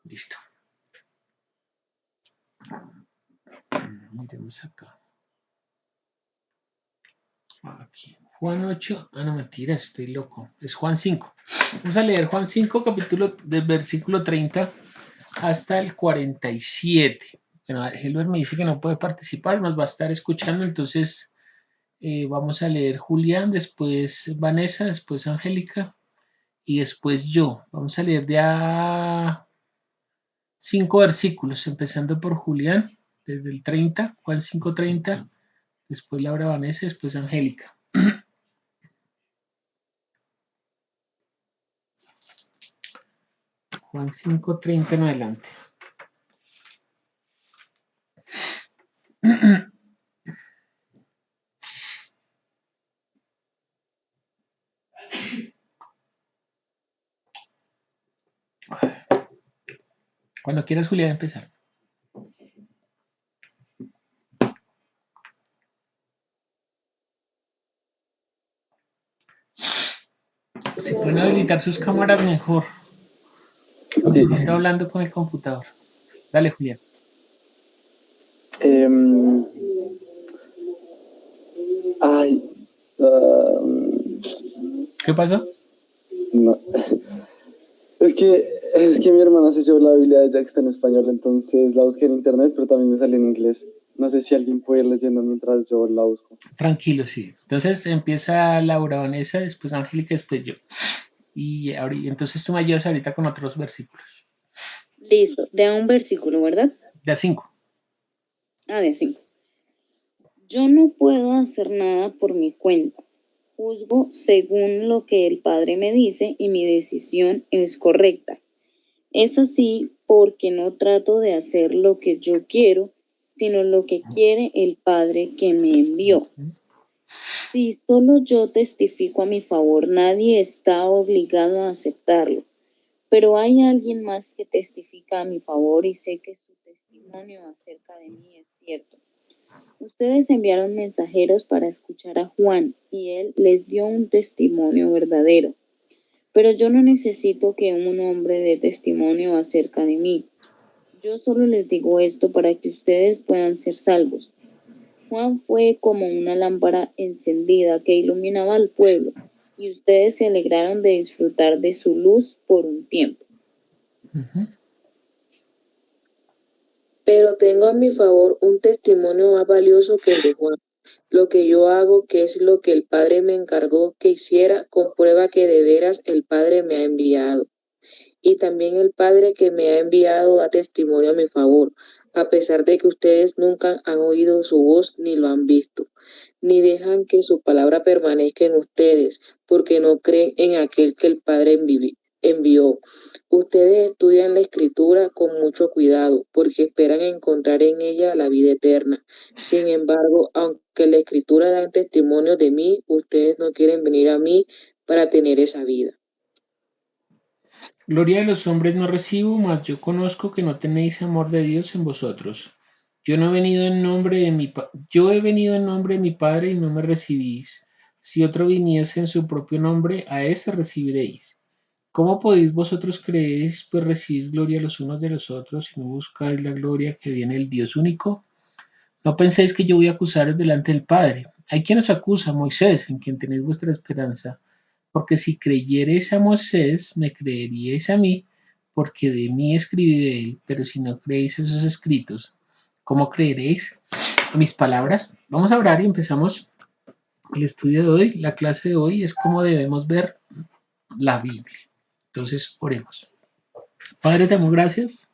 Listo. Miremos acá. Aquí. Juan 8. No, mentira, estoy loco. Es Juan 5. Vamos a leer Juan 5, capítulo del versículo 30 hasta el 47. Bueno, Helber me dice que no puede participar, nos va a estar escuchando, entonces vamos a leer Julián, después Vanessa, después Angélica y después yo. Vamos a leer de a 5 versículos, empezando por Julián, desde el 30, Juan 5:30, después Laura, Vanessa, después Angélica. Juan 5:30 en adelante. Cuando quieras, Julián, empezar. Si pueden habilitar sus cámaras, mejor. Me siento hablando con el computador. Dale, Julián. ¿Qué pasó? No. Es que mi hermana se echó la Biblia de Jack, está en español, entonces la busqué en internet, pero también me sale en inglés. No sé si alguien puede ir leyendo mientras yo la busco. Tranquilo, sí. Entonces empieza Laura, Vanessa, después Angélica, después yo. Y entonces tú me ayudas ahorita con otros versículos. Listo, de a un versículo, ¿verdad? De a 5. De a 5. Yo no puedo hacer nada por mi cuenta. Juzgo según lo que el Padre me dice y mi decisión es correcta. Es así porque no trato de hacer lo que yo quiero, sino lo que quiere el Padre que me envió. Si solo yo testifico a mi favor, nadie está obligado a aceptarlo. Pero hay alguien más que testifica a mi favor y sé que su testimonio acerca de mí es cierto. Ustedes enviaron mensajeros para escuchar a Juan y él les dio un testimonio verdadero. Pero yo no necesito que un hombre dé testimonio acerca de mí. Yo solo les digo esto para que ustedes puedan ser salvos. Juan fue como una lámpara encendida que iluminaba al pueblo, y ustedes se alegraron de disfrutar de su luz por un tiempo. Pero tengo a mi favor un testimonio más valioso que el de Juan. Lo que yo hago, que es lo que el Padre me encargó que hiciera, comprueba que de veras el Padre me ha enviado. Y también el Padre que me ha enviado da testimonio a mi favor, a pesar de que ustedes nunca han oído su voz ni lo han visto, ni dejan que su palabra permanezca en ustedes, porque no creen en aquel que el Padre envió. Ustedes estudian la Escritura con mucho cuidado, porque esperan encontrar en ella la vida eterna. Sin embargo, aunque la Escritura da testimonio de mí, ustedes no quieren venir a mí para tener esa vida. Gloria de los hombres no recibo, mas yo conozco que no tenéis amor de Dios en vosotros. Yo he venido en nombre de mi Padre y no me recibís. Si otro viniese en su propio nombre, a ese recibiréis. ¿Cómo podéis vosotros creer, pues recibís gloria los unos de los otros y no buscáis la gloria que viene del Dios único? No penséis que yo voy a acusaros delante del Padre. Hay quien os acusa, Moisés, en quien tenéis vuestra esperanza. Porque si creyereis a Moisés, me creeríais a mí, porque de mí escribí él. Pero si no creéis esos escritos, ¿cómo creeréis a mis palabras? Vamos a orar y empezamos el estudio de hoy. La clase de hoy es cómo debemos ver la Biblia. Entonces, oremos. Padre, te damos gracias.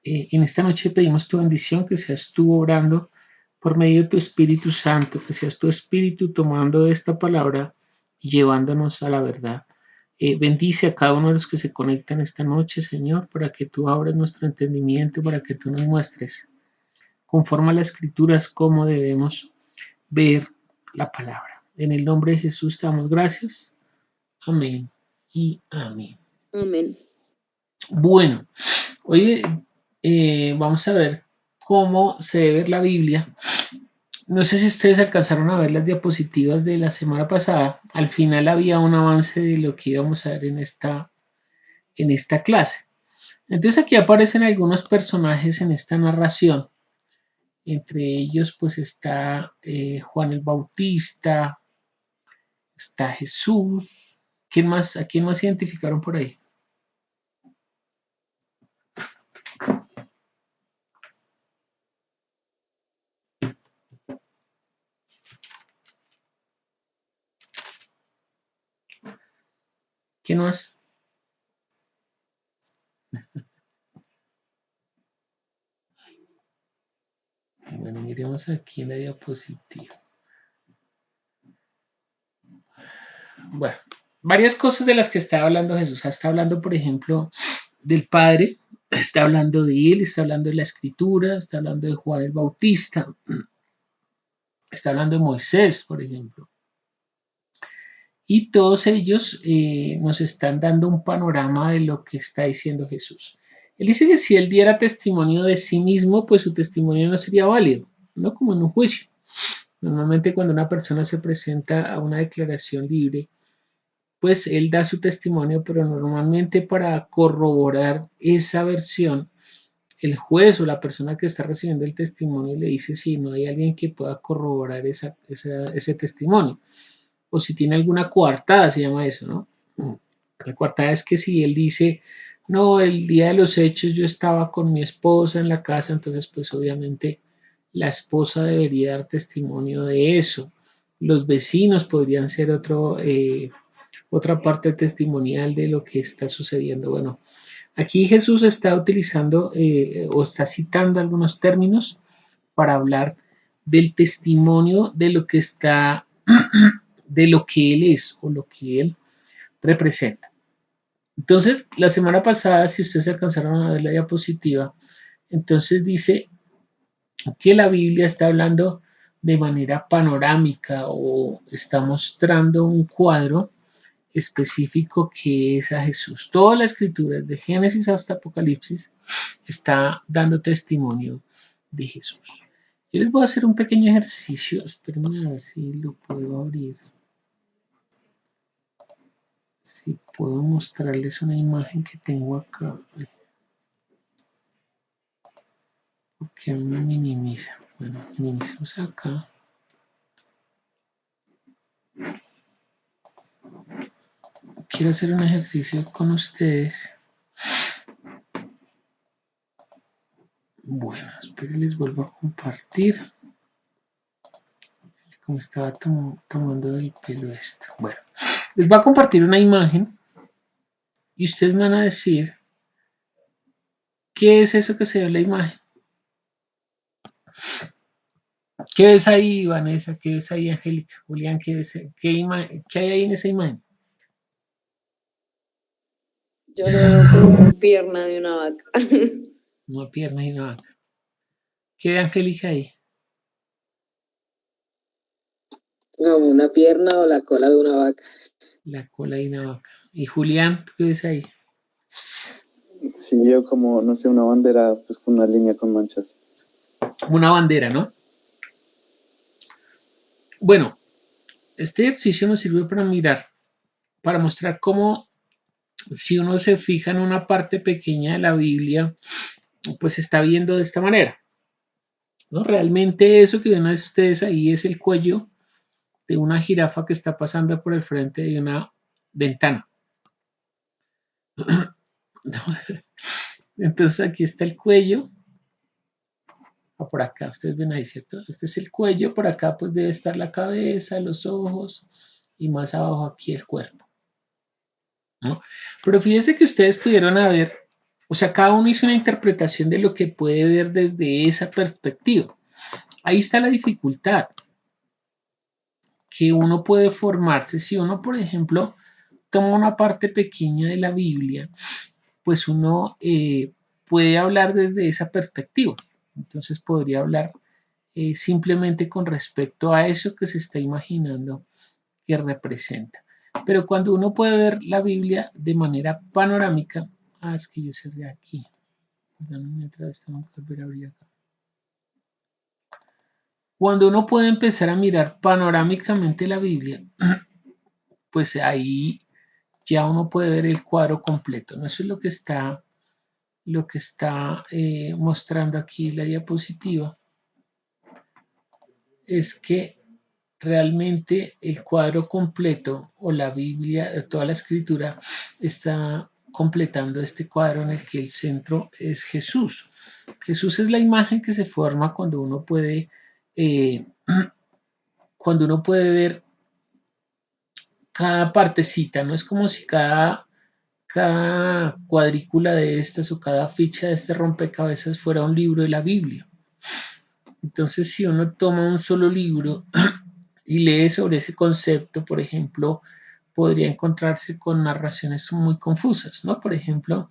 En esta noche pedimos tu bendición, que seas tú obrando por medio de tu Espíritu Santo, que seas tu Espíritu tomando esta palabra y llevándonos a la verdad. Bendice a cada uno de los que se conectan esta noche, Señor, para que tú abras nuestro entendimiento, para que tú nos muestres, conforme a las Escrituras, cómo debemos ver la palabra. En el nombre de Jesús te damos gracias. Amén y amén. Amén. Bueno, hoy vamos a ver cómo se debe ver la Biblia. No sé si ustedes alcanzaron a ver las diapositivas de la semana pasada. Al final había un avance de lo que íbamos a ver en esta clase. Entonces aquí aparecen algunos personajes en esta narración. Entre ellos pues está Juan el Bautista, está Jesús. ¿Quién más, ¿a quién más identificaron por ahí? ¿Quién más? Bueno, miremos aquí en la diapositiva. Bueno, varias cosas de las que está hablando Jesús. Está hablando, por ejemplo, del Padre, está hablando de él, está hablando de la Escritura, está hablando de Juan el Bautista, está hablando de Moisés, por ejemplo. Y todos ellos nos están dando un panorama de lo que está diciendo Jesús. Él dice que si él diera testimonio de sí mismo, pues su testimonio no sería válido, no como en un juicio. Normalmente cuando una persona se presenta a una declaración libre, pues él da su testimonio, pero normalmente para corroborar esa versión, el juez o la persona que está recibiendo el testimonio le dice si no hay alguien que pueda corroborar ese testimonio, o si tiene alguna coartada, se llama eso, ¿no? La coartada es que si él dice, no, el día de los hechos yo estaba con mi esposa en la casa, entonces pues obviamente la esposa debería dar testimonio de eso. Los vecinos podrían ser otra parte testimonial de lo que está sucediendo. Bueno, aquí Jesús está utilizando o está citando algunos términos para hablar del testimonio de lo que está, de lo que Él es o lo que Él representa. Entonces, la semana pasada, si ustedes alcanzaron a ver la diapositiva, entonces dice que la Biblia está hablando de manera panorámica o está mostrando un cuadro específico que es a Jesús. Toda la escritura, desde Génesis hasta Apocalipsis, está dando testimonio de Jesús. Yo les voy a hacer un pequeño ejercicio, espérenme a ver si lo puedo abrir. Si puedo mostrarles una imagen que tengo acá. Porque me minimiza. Bueno, minimicemos acá. Quiero hacer un ejercicio con ustedes. Bueno, espero que les vuelvo a compartir. Como estaba tomando el pelo esto. Bueno, les voy a compartir una imagen y ustedes me van a decir qué es eso que se ve en la imagen. ¿Qué ves ahí, Vanessa? ¿Qué ves ahí, Angélica? Julián, ¿qué hay ahí en esa imagen? Yo lo veo como una pierna de una vaca. Una pierna y una vaca. ¿Qué ve Angélica ahí? No, una pierna o la cola de una vaca. La cola y una vaca. ¿Y Julián, qué ves ahí? Sí, yo como, no sé, una bandera pues con una línea con manchas. Una bandera, ¿no? Bueno, este ejercicio nos sirve para mirar, para mostrar cómo si uno se fija en una parte pequeña de la Biblia, pues se está viendo de esta manera, ¿no? Realmente eso que ven ustedes ahí es el cuello de una jirafa que está pasando por el frente de una ventana. Entonces aquí está el cuello, por acá, ustedes ven ahí, ¿cierto? Este es el cuello, por acá pues debe estar la cabeza, los ojos y más abajo aquí el cuerpo, ¿no? Pero fíjense que ustedes pudieron haber, o sea, cada uno hizo una interpretación de lo que puede ver desde esa perspectiva. Ahí está la dificultad que uno puede formarse. Si uno, por ejemplo, toma una parte pequeña de la Biblia, pues uno puede hablar desde esa perspectiva. Entonces podría hablar simplemente con respecto a eso que se está imaginando que representa. Pero cuando uno puede ver la Biblia de manera panorámica, es que yo cerré aquí. Mientras tengo que volver a abrir acá. Cuando uno puede empezar a mirar panorámicamente la Biblia, pues ahí ya uno puede ver el cuadro completo, ¿no? Eso es lo que está lo que está mostrando aquí la diapositiva es que realmente el cuadro completo o la Biblia, toda la escritura está completando este cuadro en el que el centro es Jesús. Jesús es la imagen que se forma eh, cuando uno puede ver cada partecita, ¿no? Es como si cada cuadrícula de estas o cada ficha de este rompecabezas fuera un libro de la Biblia. Entonces, si uno toma un solo libro y lee sobre ese concepto, por ejemplo, podría encontrarse con narraciones muy confusas, ¿no? Por ejemplo,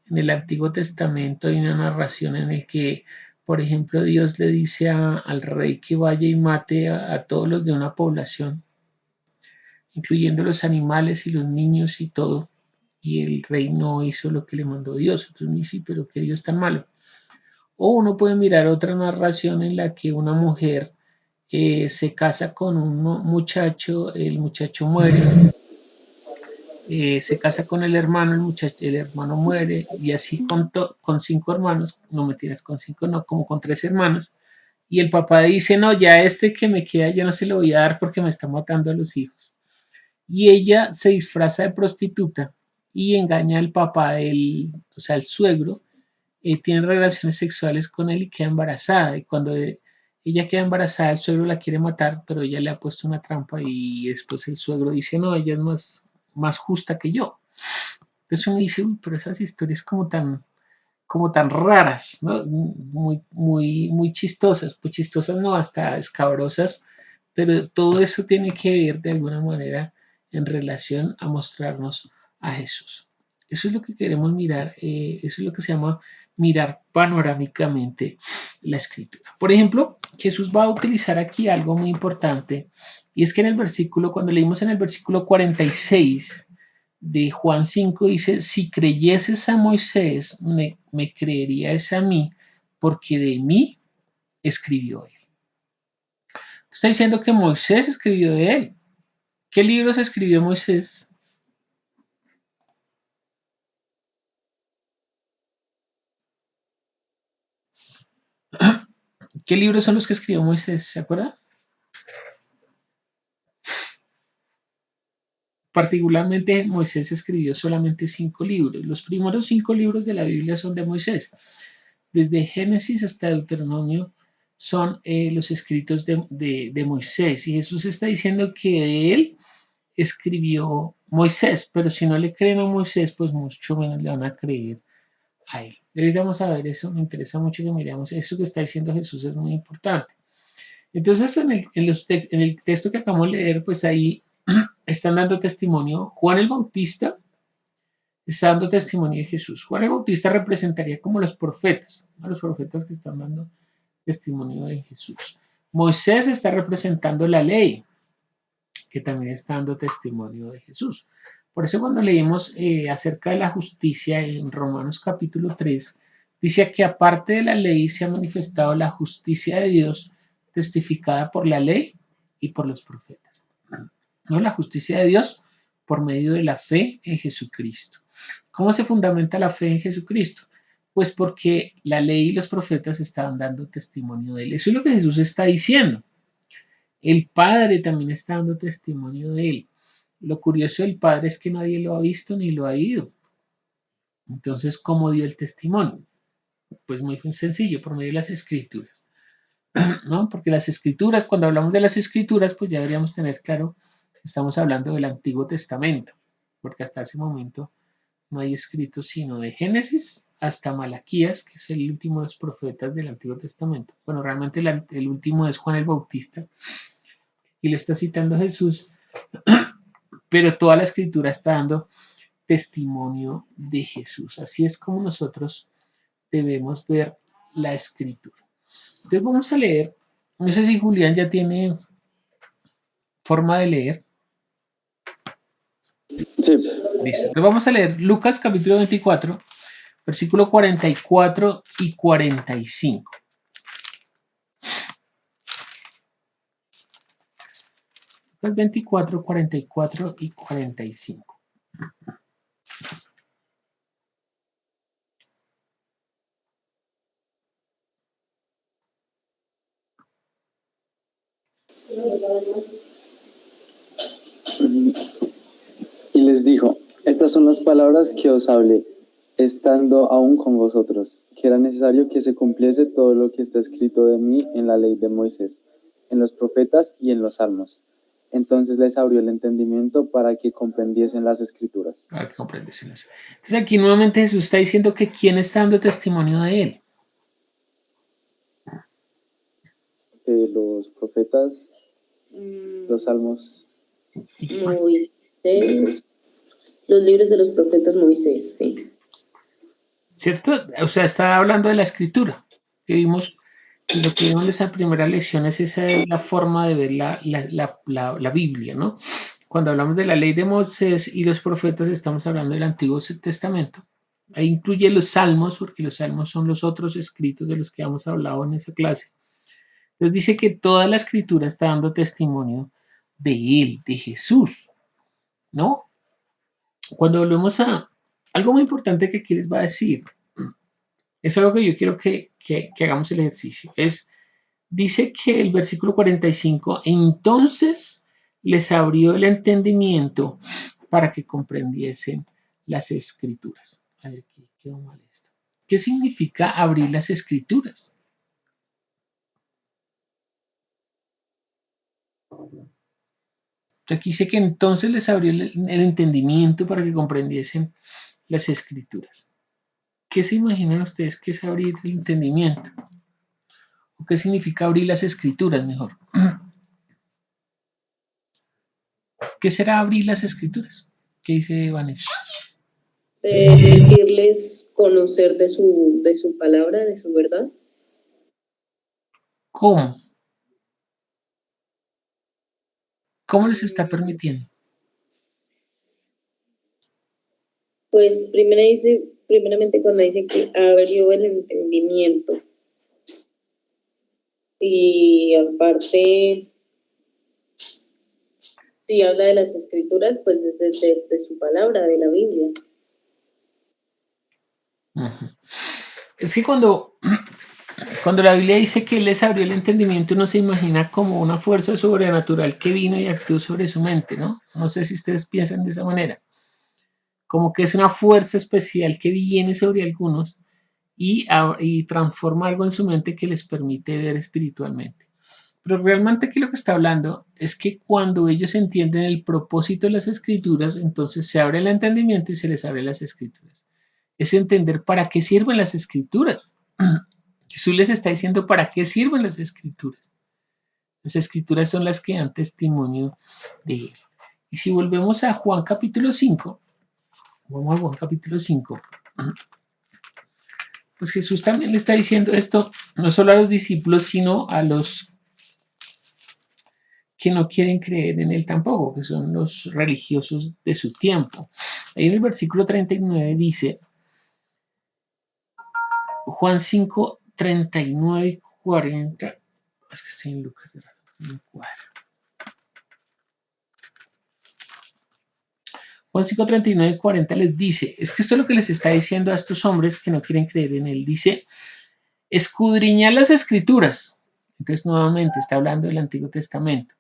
en el Antiguo Testamento hay una narración en la que, por ejemplo, Dios le dice al rey que vaya y mate a todos los de una población, incluyendo los animales y los niños y todo, y el rey no hizo lo que le mandó Dios. Entonces me dice, pero qué Dios tan malo. O uno puede mirar otra narración en la que una mujer se casa con un muchacho, el muchacho muere, se casa con el hermano, el hermano muere, y así con 5 hermanos, no me tienes con 5, no, como con 3 hermanos, y el papá dice, no, ya este que me queda ya no se lo voy a dar porque me está matando a los hijos. Y ella se disfraza de prostituta y engaña al papá, o sea, el suegro, tiene relaciones sexuales con él y queda embarazada. Y cuando ella queda embarazada, el suegro la quiere matar, pero ella le ha puesto una trampa y después el suegro dice, no, ella es más justa que yo. Entonces uno dice, uy, pero esas historias como tan raras, ¿no? Muy chistosas, pues chistosas no, hasta escabrosas, pero todo eso tiene que ver de alguna manera en relación a mostrarnos a Jesús. Eso es lo que queremos mirar, eso es lo que se llama mirar panorámicamente la escritura. Por ejemplo, Jesús va a utilizar aquí algo muy importante, y es que en el versículo, cuando leímos en el versículo 46, de Juan 5 dice, si creyeses a Moisés, me creerías a mí, porque de mí escribió él. Está diciendo que Moisés escribió de él. ¿Qué libros escribió Moisés? ¿Qué libros son los que escribió Moisés? ¿Se acuerda? Particularmente Moisés escribió solamente 5 libros. Los primeros 5 libros de la Biblia son de Moisés. Desde Génesis hasta Deuteronomio son los escritos de Moisés. Y Jesús está diciendo que de él escribió Moisés, pero si no le creen a Moisés, pues mucho menos le van a creer a él. Ahorita vamos a ver eso, me interesa mucho que miremos eso que está diciendo Jesús, es muy importante. Entonces, en el texto que acabamos de leer, pues ahí están dando testimonio. Juan el Bautista está dando testimonio de Jesús. Juan el Bautista representaría como los profetas, ¿no? Los profetas que están dando testimonio de Jesús. Moisés está representando la ley, que también está dando testimonio de Jesús. Por eso cuando leímos acerca de la justicia en Romanos capítulo 3, dice que aparte de la ley se ha manifestado la justicia de Dios testificada por la ley y por los profetas. ¿No? La justicia de Dios por medio de la fe en Jesucristo. ¿Cómo se fundamenta la fe en Jesucristo? Pues porque la ley y los profetas estaban dando testimonio de él. Eso es lo que Jesús está diciendo. El Padre también está dando testimonio de él. Lo curioso del Padre es que nadie lo ha visto ni lo ha oído. Entonces, ¿cómo dio el testimonio? Pues muy sencillo, por medio de las escrituras. ¿No? Porque las escrituras, cuando hablamos de las escrituras, pues ya deberíamos tener claro que estamos hablando del Antiguo Testamento, porque hasta ese momento no hay escritos sino de Génesis hasta Malaquías, que es el último de los profetas del Antiguo Testamento. Bueno, realmente el último es Juan el Bautista, y le está citando a Jesús, pero toda la escritura está dando testimonio de Jesús. Así es como nosotros debemos ver la escritura. Entonces vamos a leer, no sé si Julián ya tiene forma de leer. Sí. Listo. Entonces vamos a leer Lucas capítulo 24, versículo 44 y 45. Lucas 24, 44 y 45. Y les dijo, estas son las palabras que os hablé, estando aún con vosotros, que era necesario que se cumpliese todo lo que está escrito de mí en la ley de Moisés, en los profetas y en los salmos. Entonces les abrió el entendimiento para que comprendiesen las escrituras. Para que comprendiesen eso. Entonces aquí nuevamente Jesús está diciendo que ¿quién está dando testimonio de él? Los profetas, los salmos. Moisés, los libros de los profetas Moisés, sí. ¿Cierto? O sea, está hablando de la escritura. Que vimos, y lo que vimos en esa primera lección es esa es la forma de ver la Biblia, ¿no? Cuando hablamos de la ley de Moisés y los profetas, estamos hablando del Antiguo Testamento. Ahí incluye los salmos, porque los salmos son los otros escritos de los que hemos hablado en esa clase. Entonces dice que toda la escritura está dando testimonio de él, de Jesús, ¿no? Cuando volvemos a algo muy importante que aquí les va a decir, es algo que yo quiero que hagamos el ejercicio, dice que el versículo 45, entonces les abrió el entendimiento para que comprendiesen las escrituras. A ver, aquí quedó mal esto. ¿Qué significa abrir las escrituras? Aquí dice que entonces les abrió el entendimiento para que comprendiesen las escrituras. ¿Qué se imaginan ustedes que es abrir el entendimiento? ¿O qué significa abrir las escrituras mejor? ¿Qué será abrir las escrituras? ¿Qué dice Vanessa? Permitirles conocer de su palabra, de su verdad. ¿Cómo? ¿Cómo les está permitiendo? Pues primeramente cuando dice que abrió el entendimiento. Y aparte, si habla de las escrituras, pues desde su palabra, de la Biblia. Es que cuando la Biblia dice que Él les abrió el entendimiento, uno se imagina como una fuerza sobrenatural que vino y actuó sobre su mente, ¿no? No sé si ustedes piensan de esa manera. Como que es una fuerza especial que viene sobre algunos y transforma algo en su mente que les permite ver espiritualmente. Pero realmente aquí lo que está hablando es que cuando ellos entienden el propósito de las escrituras, entonces se abre el entendimiento y se les abre las escrituras. Es entender para qué sirven las escrituras. Jesús les está diciendo para qué sirven las escrituras. Las escrituras son las que dan testimonio de él. Y si volvemos a Juan capítulo 5, vamos a Juan capítulo 5, pues Jesús también le está diciendo esto no solo a los discípulos, sino a los que no quieren creer en él tampoco, que son los religiosos de su tiempo. Ahí en el versículo 39 dice, Juan 5, 39 y 40, es que estoy en Lucas, no me cuadra. Juan 5, 39 y 40 les dice, es que esto es lo que les está diciendo a estos hombres que no quieren creer en él, dice, escudriñad las escrituras. Entonces nuevamente está hablando del Antiguo Testamento.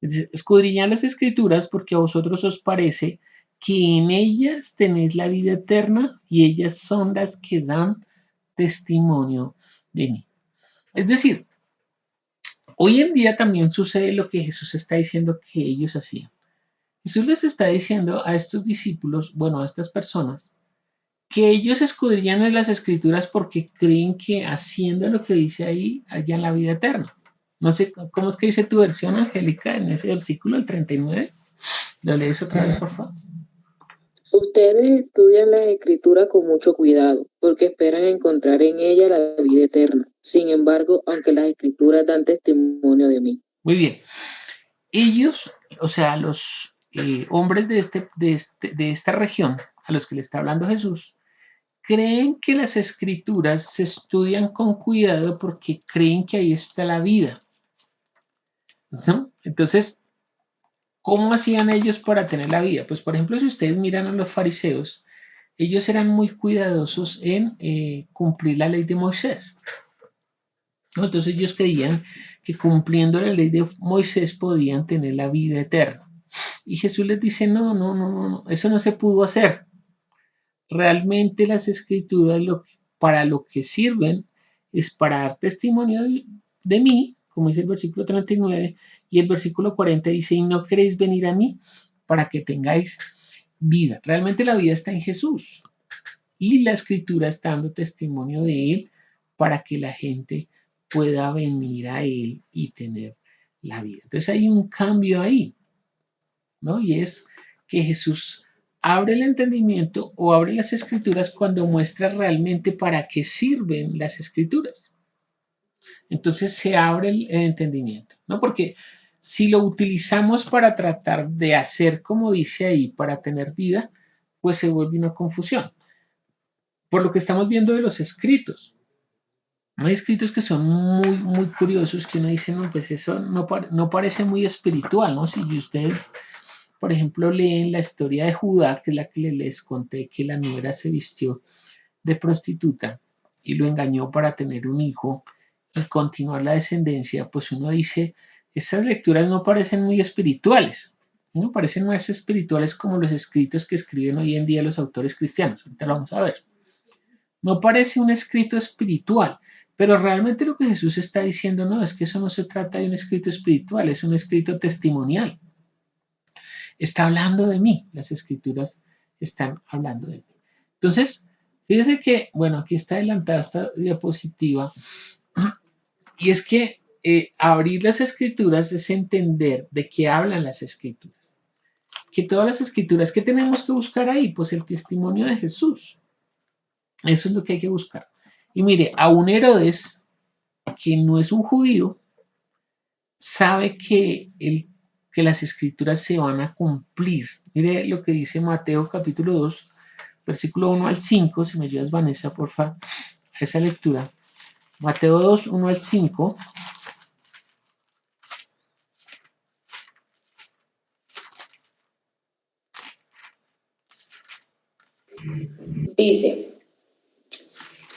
Dice, escudriñad las escrituras porque a vosotros os parece que en ellas tenéis la vida eterna y ellas son las que dan testimonio de mí. Es decir, hoy en día también sucede lo que Jesús está diciendo que ellos hacían. Jesús les está diciendo a estos discípulos, bueno, a estas personas, que ellos escudriñan en las escrituras porque creen que haciendo lo que dice ahí hallan la vida eterna. No sé, ¿cómo es que dice tu versión, Angélica, en ese versículo, el 39? ¿Lo lees otra vez, por favor? Ustedes estudian las escrituras con mucho cuidado, porque esperan encontrar en ella la vida eterna. Sin embargo, aunque las escrituras dan testimonio de mí. Muy bien. Ellos, o sea, los hombres de esta región a los que le está hablando Jesús, creen que las escrituras se estudian con cuidado porque creen que ahí está la vida, ¿no? Entonces, ¿cómo hacían ellos para tener la vida? Pues, por ejemplo, si ustedes miran a los fariseos, ellos eran muy cuidadosos en cumplir la ley de Moisés, ¿no? Entonces ellos creían que cumpliendo la ley de Moisés podían tener la vida eterna. Y Jesús les dice, no, eso no se pudo hacer. Realmente las escrituras para lo que sirven es para dar testimonio de mí, como dice el versículo 39, y el versículo 40 dice, y no queréis venir a mí para que tengáis vida. Realmente la vida está en Jesús y la escritura está dando testimonio de Él para que la gente pueda venir a Él y tener la vida. Entonces hay un cambio ahí, ¿no? Y es que Jesús abre el entendimiento o abre las escrituras cuando muestra realmente para qué sirven las escrituras. Entonces se abre el entendimiento, ¿no? Porque si lo utilizamos para tratar de hacer como dice ahí, para tener vida, pues se vuelve una confusión. Por lo que estamos viendo de los escritos. Hay escritos que son muy curiosos, que uno dice, no, pues eso no parece muy espiritual, ¿no? Si ustedes, por ejemplo, leen la historia de Judá, que es la que les conté, que la nuera se vistió de prostituta y lo engañó para tener un hijo y continuar la descendencia, pues uno dice, esas lecturas no parecen muy espirituales, ¿no? Parecen más espirituales como los escritos que escriben hoy en día los autores cristianos. Ahorita lo vamos a ver. No parece un escrito espiritual, pero realmente lo que Jesús está diciendo no es que eso no se trata de un escrito espiritual, es un escrito testimonial. Está hablando de mí, las escrituras están hablando de mí. Entonces, fíjese que, bueno, aquí está adelantada esta diapositiva, y es que abrir las escrituras es entender de qué hablan las escrituras. Que todas las escrituras, ¿qué tenemos que buscar ahí? Pues el testimonio de Jesús. Eso es lo que hay que buscar. Y mire, aún Herodes, que no es un judío, sabe que las escrituras se van a cumplir. Mire lo que dice Mateo capítulo 2, versículo 1 al 5, si me ayudas Vanessa, por favor, a esa lectura. Mateo 2, 1 al 5. Dice,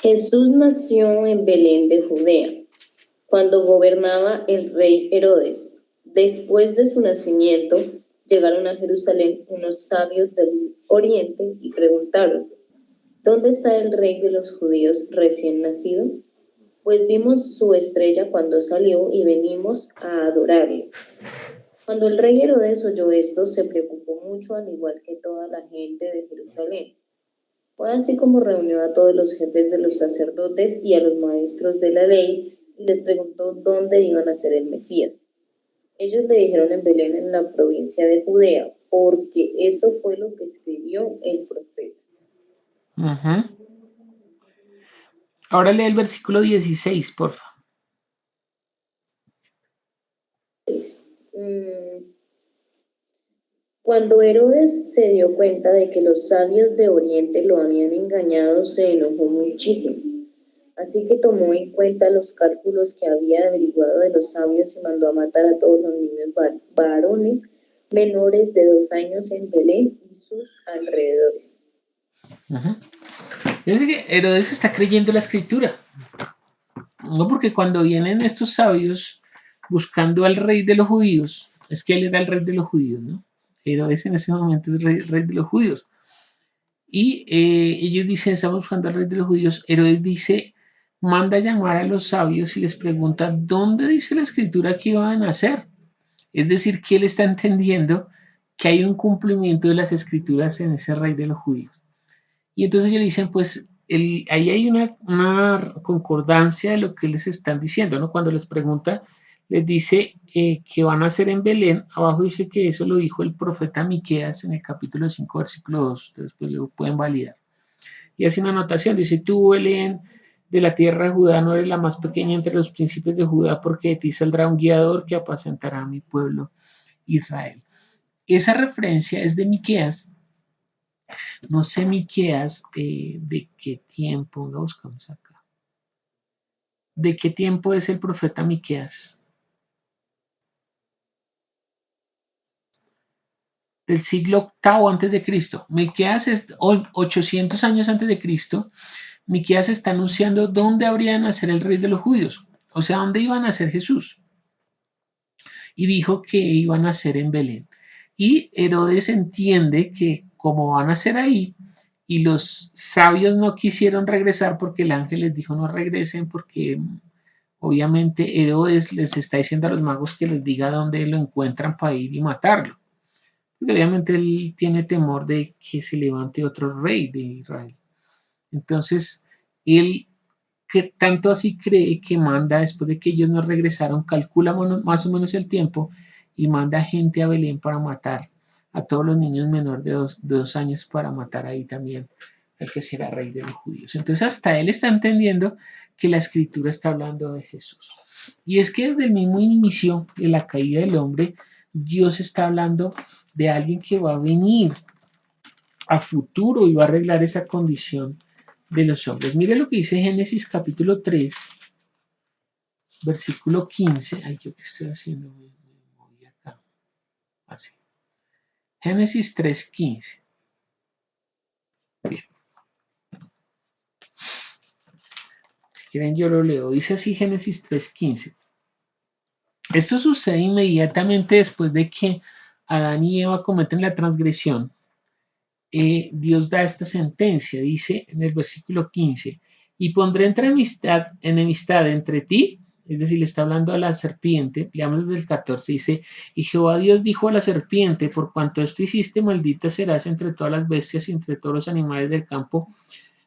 Jesús nació en Belén de Judea, cuando gobernaba el rey Herodes. Después de su nacimiento, llegaron a Jerusalén unos sabios del oriente y preguntaron, ¿dónde está el rey de los judíos recién nacido? Pues vimos su estrella cuando salió y venimos a adorarle. Cuando el rey Herodes oyó esto, se preocupó mucho, al igual que toda la gente de Jerusalén. Fue así como reunió a todos los jefes de los sacerdotes y a los maestros de la ley y les preguntó dónde iban a ser el Mesías. Ellos le dijeron en Belén, en la provincia de Judea, porque eso fue lo que escribió el profeta. Ahora lee el versículo 16, por favor. Cuando Herodes se dio cuenta de que los sabios de Oriente lo habían engañado, se enojó muchísimo. Así que tomó en cuenta los cálculos que había averiguado de los sabios y mandó a matar a todos los niños varones menores de 2 años en Belén y sus alrededores. Fíjense que Herodes está creyendo la escritura. No, porque cuando vienen estos sabios buscando al rey de los judíos, es que él era el rey de los judíos, ¿no? Herodes en ese momento es rey de los judíos. Y ellos dicen, estamos buscando al rey de los judíos. Herodes dice, manda a llamar a los sabios y les pregunta, ¿dónde dice la escritura que iban a hacer? Es decir, que él está entendiendo que hay un cumplimiento de las escrituras en ese rey de los judíos. Y entonces ellos dicen, pues ahí hay una concordancia de lo que les están diciendo, ¿no? Cuando les pregunta, les dice que van a hacer en Belén. Abajo dice que eso lo dijo el profeta Miqueas en el capítulo 5, versículo 2. Ustedes pues lo pueden validar. Y hace una anotación, dice, tú, Belén, de la tierra de Judá, no eres la más pequeña entre los príncipes de Judá, porque de ti saldrá un guiador que apacentará a mi pueblo Israel. Esa referencia es de Miqueas. No sé Miqueas de qué tiempo, lo buscamos acá. ¿De qué tiempo es el profeta Miqueas? Del siglo VIII antes de Cristo. Miqueas es 800 años antes de Cristo. Miqueas está anunciando dónde habría de nacer el rey de los judíos, o sea, dónde iba a nacer Jesús. y dijo que iban a nacer en Belén. Y Herodes entiende que como van a ser ahí, y los sabios no quisieron regresar porque el ángel les dijo no regresen porque obviamente Herodes les está diciendo a los magos que les diga dónde lo encuentran para ir y matarlo. Porque obviamente él tiene temor de que se levante otro rey de Israel. Entonces, él que tanto así cree que manda, después de que ellos no regresaron, calcula más o menos el tiempo y manda gente a Belén para matar a todos los niños menores de 2 años para matar ahí también el que será rey de los judíos. Entonces hasta él está entendiendo que la escritura está hablando de Jesús. Y es que desde el mismo inicio de la caída del hombre, Dios está hablando de alguien que va a venir a futuro y va a arreglar esa condición de los hombres. Mire lo que dice Génesis capítulo 3, versículo 15. Ay, ¿yo qué estoy haciendo? Me moví acá. Así. Génesis 3:15. Bien. Si quieren yo lo leo. Dice así Génesis 3:15. Esto sucede inmediatamente después de que Adán y Eva cometen la transgresión. Dios da esta sentencia, dice en el versículo 15, y pondré enemistad entre ti, es decir, le está hablando a la serpiente, leamos desde el 14, dice, y Jehová Dios dijo a la serpiente, por cuanto esto hiciste, maldita serás entre todas las bestias y entre todos los animales del campo,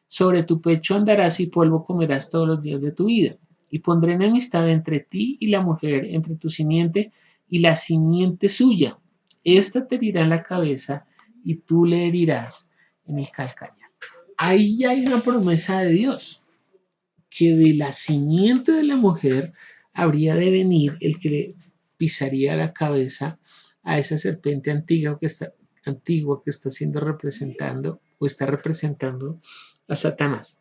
sobre tu pecho andarás y polvo comerás todos los días de tu vida, y pondré enemistad entre ti y la mujer, entre tu simiente y la simiente suya, esta te herirá en la cabeza, y tú le herirás en el calcañar. Ahí ya hay una promesa de Dios, que de la simiente de la mujer habría de venir el que le pisaría la cabeza a esa serpiente antigua que está siendo representando o está representando a Satanás.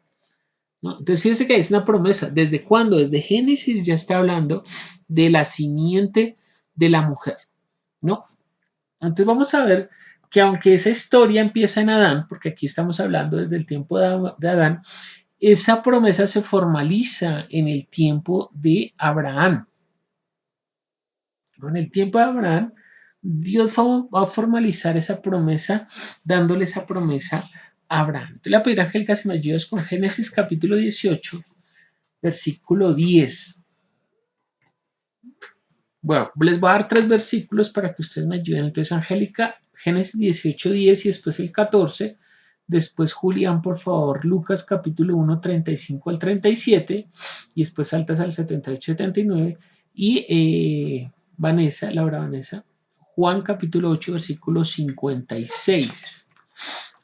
¿No? Entonces fíjense que es una promesa. ¿Desde cuándo? Desde Génesis ya está hablando de la simiente de la mujer. ¿No? Entonces vamos a ver que aunque esa historia empieza en Adán, porque aquí estamos hablando desde el tiempo de Adán, esa promesa se formaliza en el tiempo de Abraham. En el tiempo de Abraham, Dios va a formalizar esa promesa, dándole esa promesa a Abraham. Entonces le voy a pedir a Angélica si me ayudas con Génesis capítulo 18, versículo 10. Bueno, les voy a dar 3 versículos para que ustedes me ayuden. Entonces, Angélica, Génesis 18, 10 y después el 14. Después, Julián, por favor, Lucas capítulo 1, 35 al 37. Y después saltas al 78, 79. Y Vanessa, Laura Vanessa, Juan capítulo 8, versículo 56.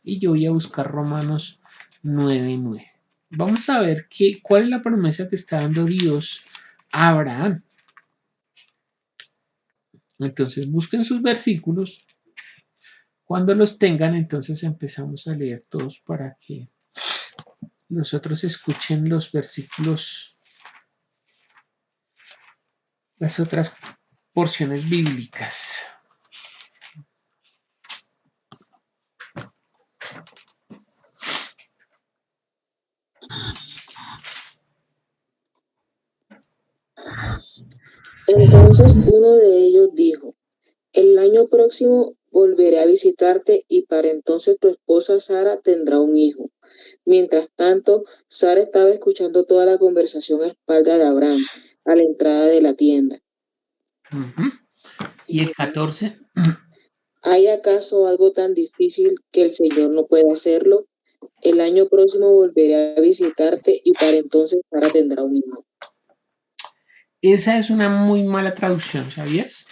Y yo voy a buscar Romanos 9, 9. Vamos a ver cuál es la promesa que está dando Dios a Abraham. Entonces busquen sus versículos. Cuando los tengan, entonces empezamos a leer todos para que los otros escuchen los versículos, las otras porciones bíblicas. Entonces uno de ellos dijo, el año próximo volveré a visitarte y para entonces tu esposa Sara tendrá un hijo. Mientras tanto, Sara estaba escuchando toda la conversación a espaldas de Abraham, a la entrada de la tienda. ¿Y el 14? ¿Hay acaso algo tan difícil que el Señor no pueda hacerlo? El año próximo volveré a visitarte y para entonces Sara tendrá un hijo. Esa es una muy mala traducción, ¿sabías?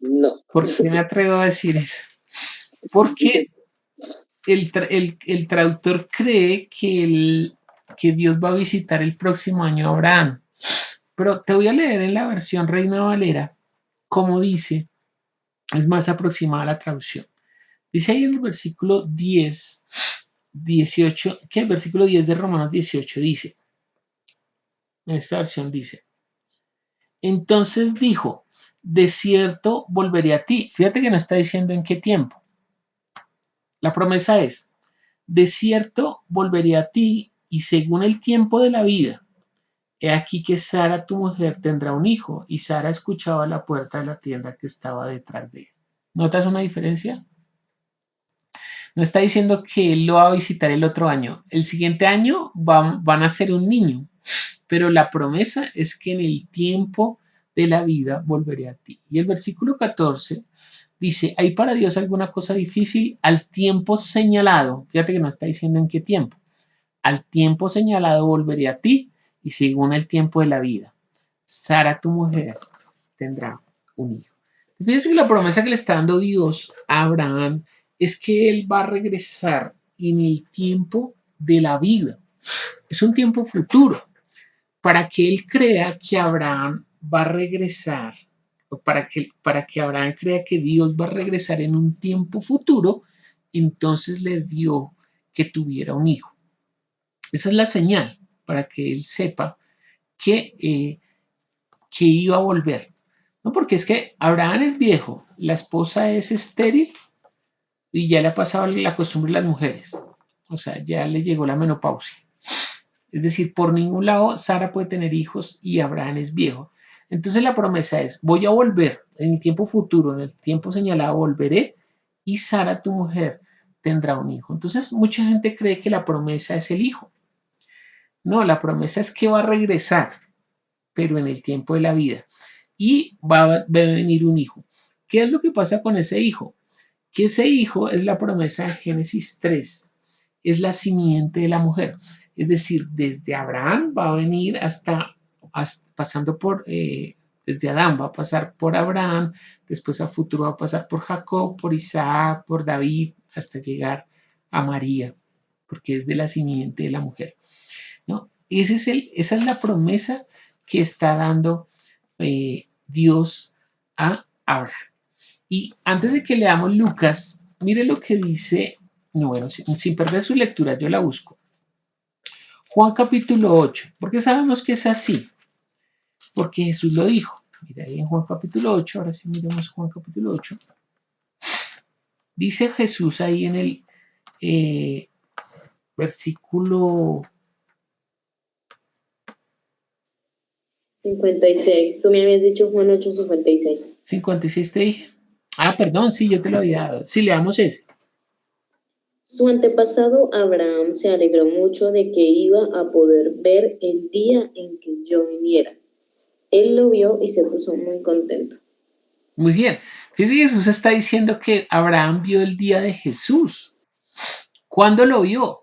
No. ¿Por qué me atrevo a decir eso? Porque el traductor cree que Dios va a visitar el próximo año a Abraham. Pero te voy a leer en la versión Reina Valera, como dice, es más aproximada a la traducción. Dice ahí en el versículo 10, 18, que el versículo 10 de Romanos 18 dice, en esta versión dice, entonces dijo, de cierto volveré a ti. Fíjate que no está diciendo en qué tiempo. La promesa es, de cierto volveré a ti y según el tiempo de la vida, he aquí que Sara, tu mujer, tendrá un hijo. Y Sara escuchaba a la puerta de la tienda que estaba detrás de él. ¿Notas una diferencia? No está diciendo que él lo va a visitar el otro año. El siguiente año van a ser un niño. Pero la promesa es que en el tiempo de la vida volveré a ti. Y el versículo 14 dice, ¿hay para Dios alguna cosa difícil? Al tiempo señalado, fíjate que no está diciendo en qué tiempo, al tiempo señalado volveré a ti y según el tiempo de la vida, Sara, tu mujer, tendrá un hijo. Fíjense que la promesa que le está dando Dios a Abraham es que él va a regresar en el tiempo de la vida. Es un tiempo futuro para que él crea que Abraham va a regresar, o para que Abraham crea que Dios va a regresar en un tiempo futuro, entonces le dio que tuviera un hijo. Esa es la señal para que él sepa que iba a volver. ¿No? Porque es que Abraham es viejo, la esposa es estéril y ya le ha pasado la costumbre de las mujeres. O sea, ya le llegó la menopausia. Es decir, por ningún lado Sara puede tener hijos y Abraham es viejo. Entonces la promesa es, voy a volver en el tiempo futuro, en el tiempo señalado volveré y Sara, tu mujer, tendrá un hijo. Entonces mucha gente cree que la promesa es el hijo. No, la promesa es que va a regresar, pero en el tiempo de la vida. Y va a venir un hijo. ¿Qué es lo que pasa con ese hijo? Que ese hijo es la promesa de Génesis 3, es la simiente de la mujer. Es decir, desde Abraham va a venir hasta pasando por, desde Adán va a pasar por Abraham, después a futuro va a pasar por Jacob, por Isaac, por David, hasta llegar a María, porque es de la simiente de la mujer. ¿No? Esa es la promesa que está dando Dios a Abraham. Y antes de que leamos Lucas, mire lo que dice, no, bueno, sin perder su lectura, yo la busco. Juan capítulo 8, porque sabemos que es así, porque Jesús lo dijo. Mira ahí en Juan capítulo 8, ahora sí miremos Juan capítulo 8. Dice Jesús ahí en el versículo 56. Tú me habías dicho Juan 8:56. 56 te dije. Ah, perdón, sí, yo te lo había dado. Sí, leamos ese. Su antepasado Abraham se alegró mucho de que iba a poder ver el día en que yo viniera. Él lo vio y se puso muy contento. Muy bien. Fíjense que Jesús está diciendo que Abraham vio el día de Jesús. ¿Cuándo lo vio?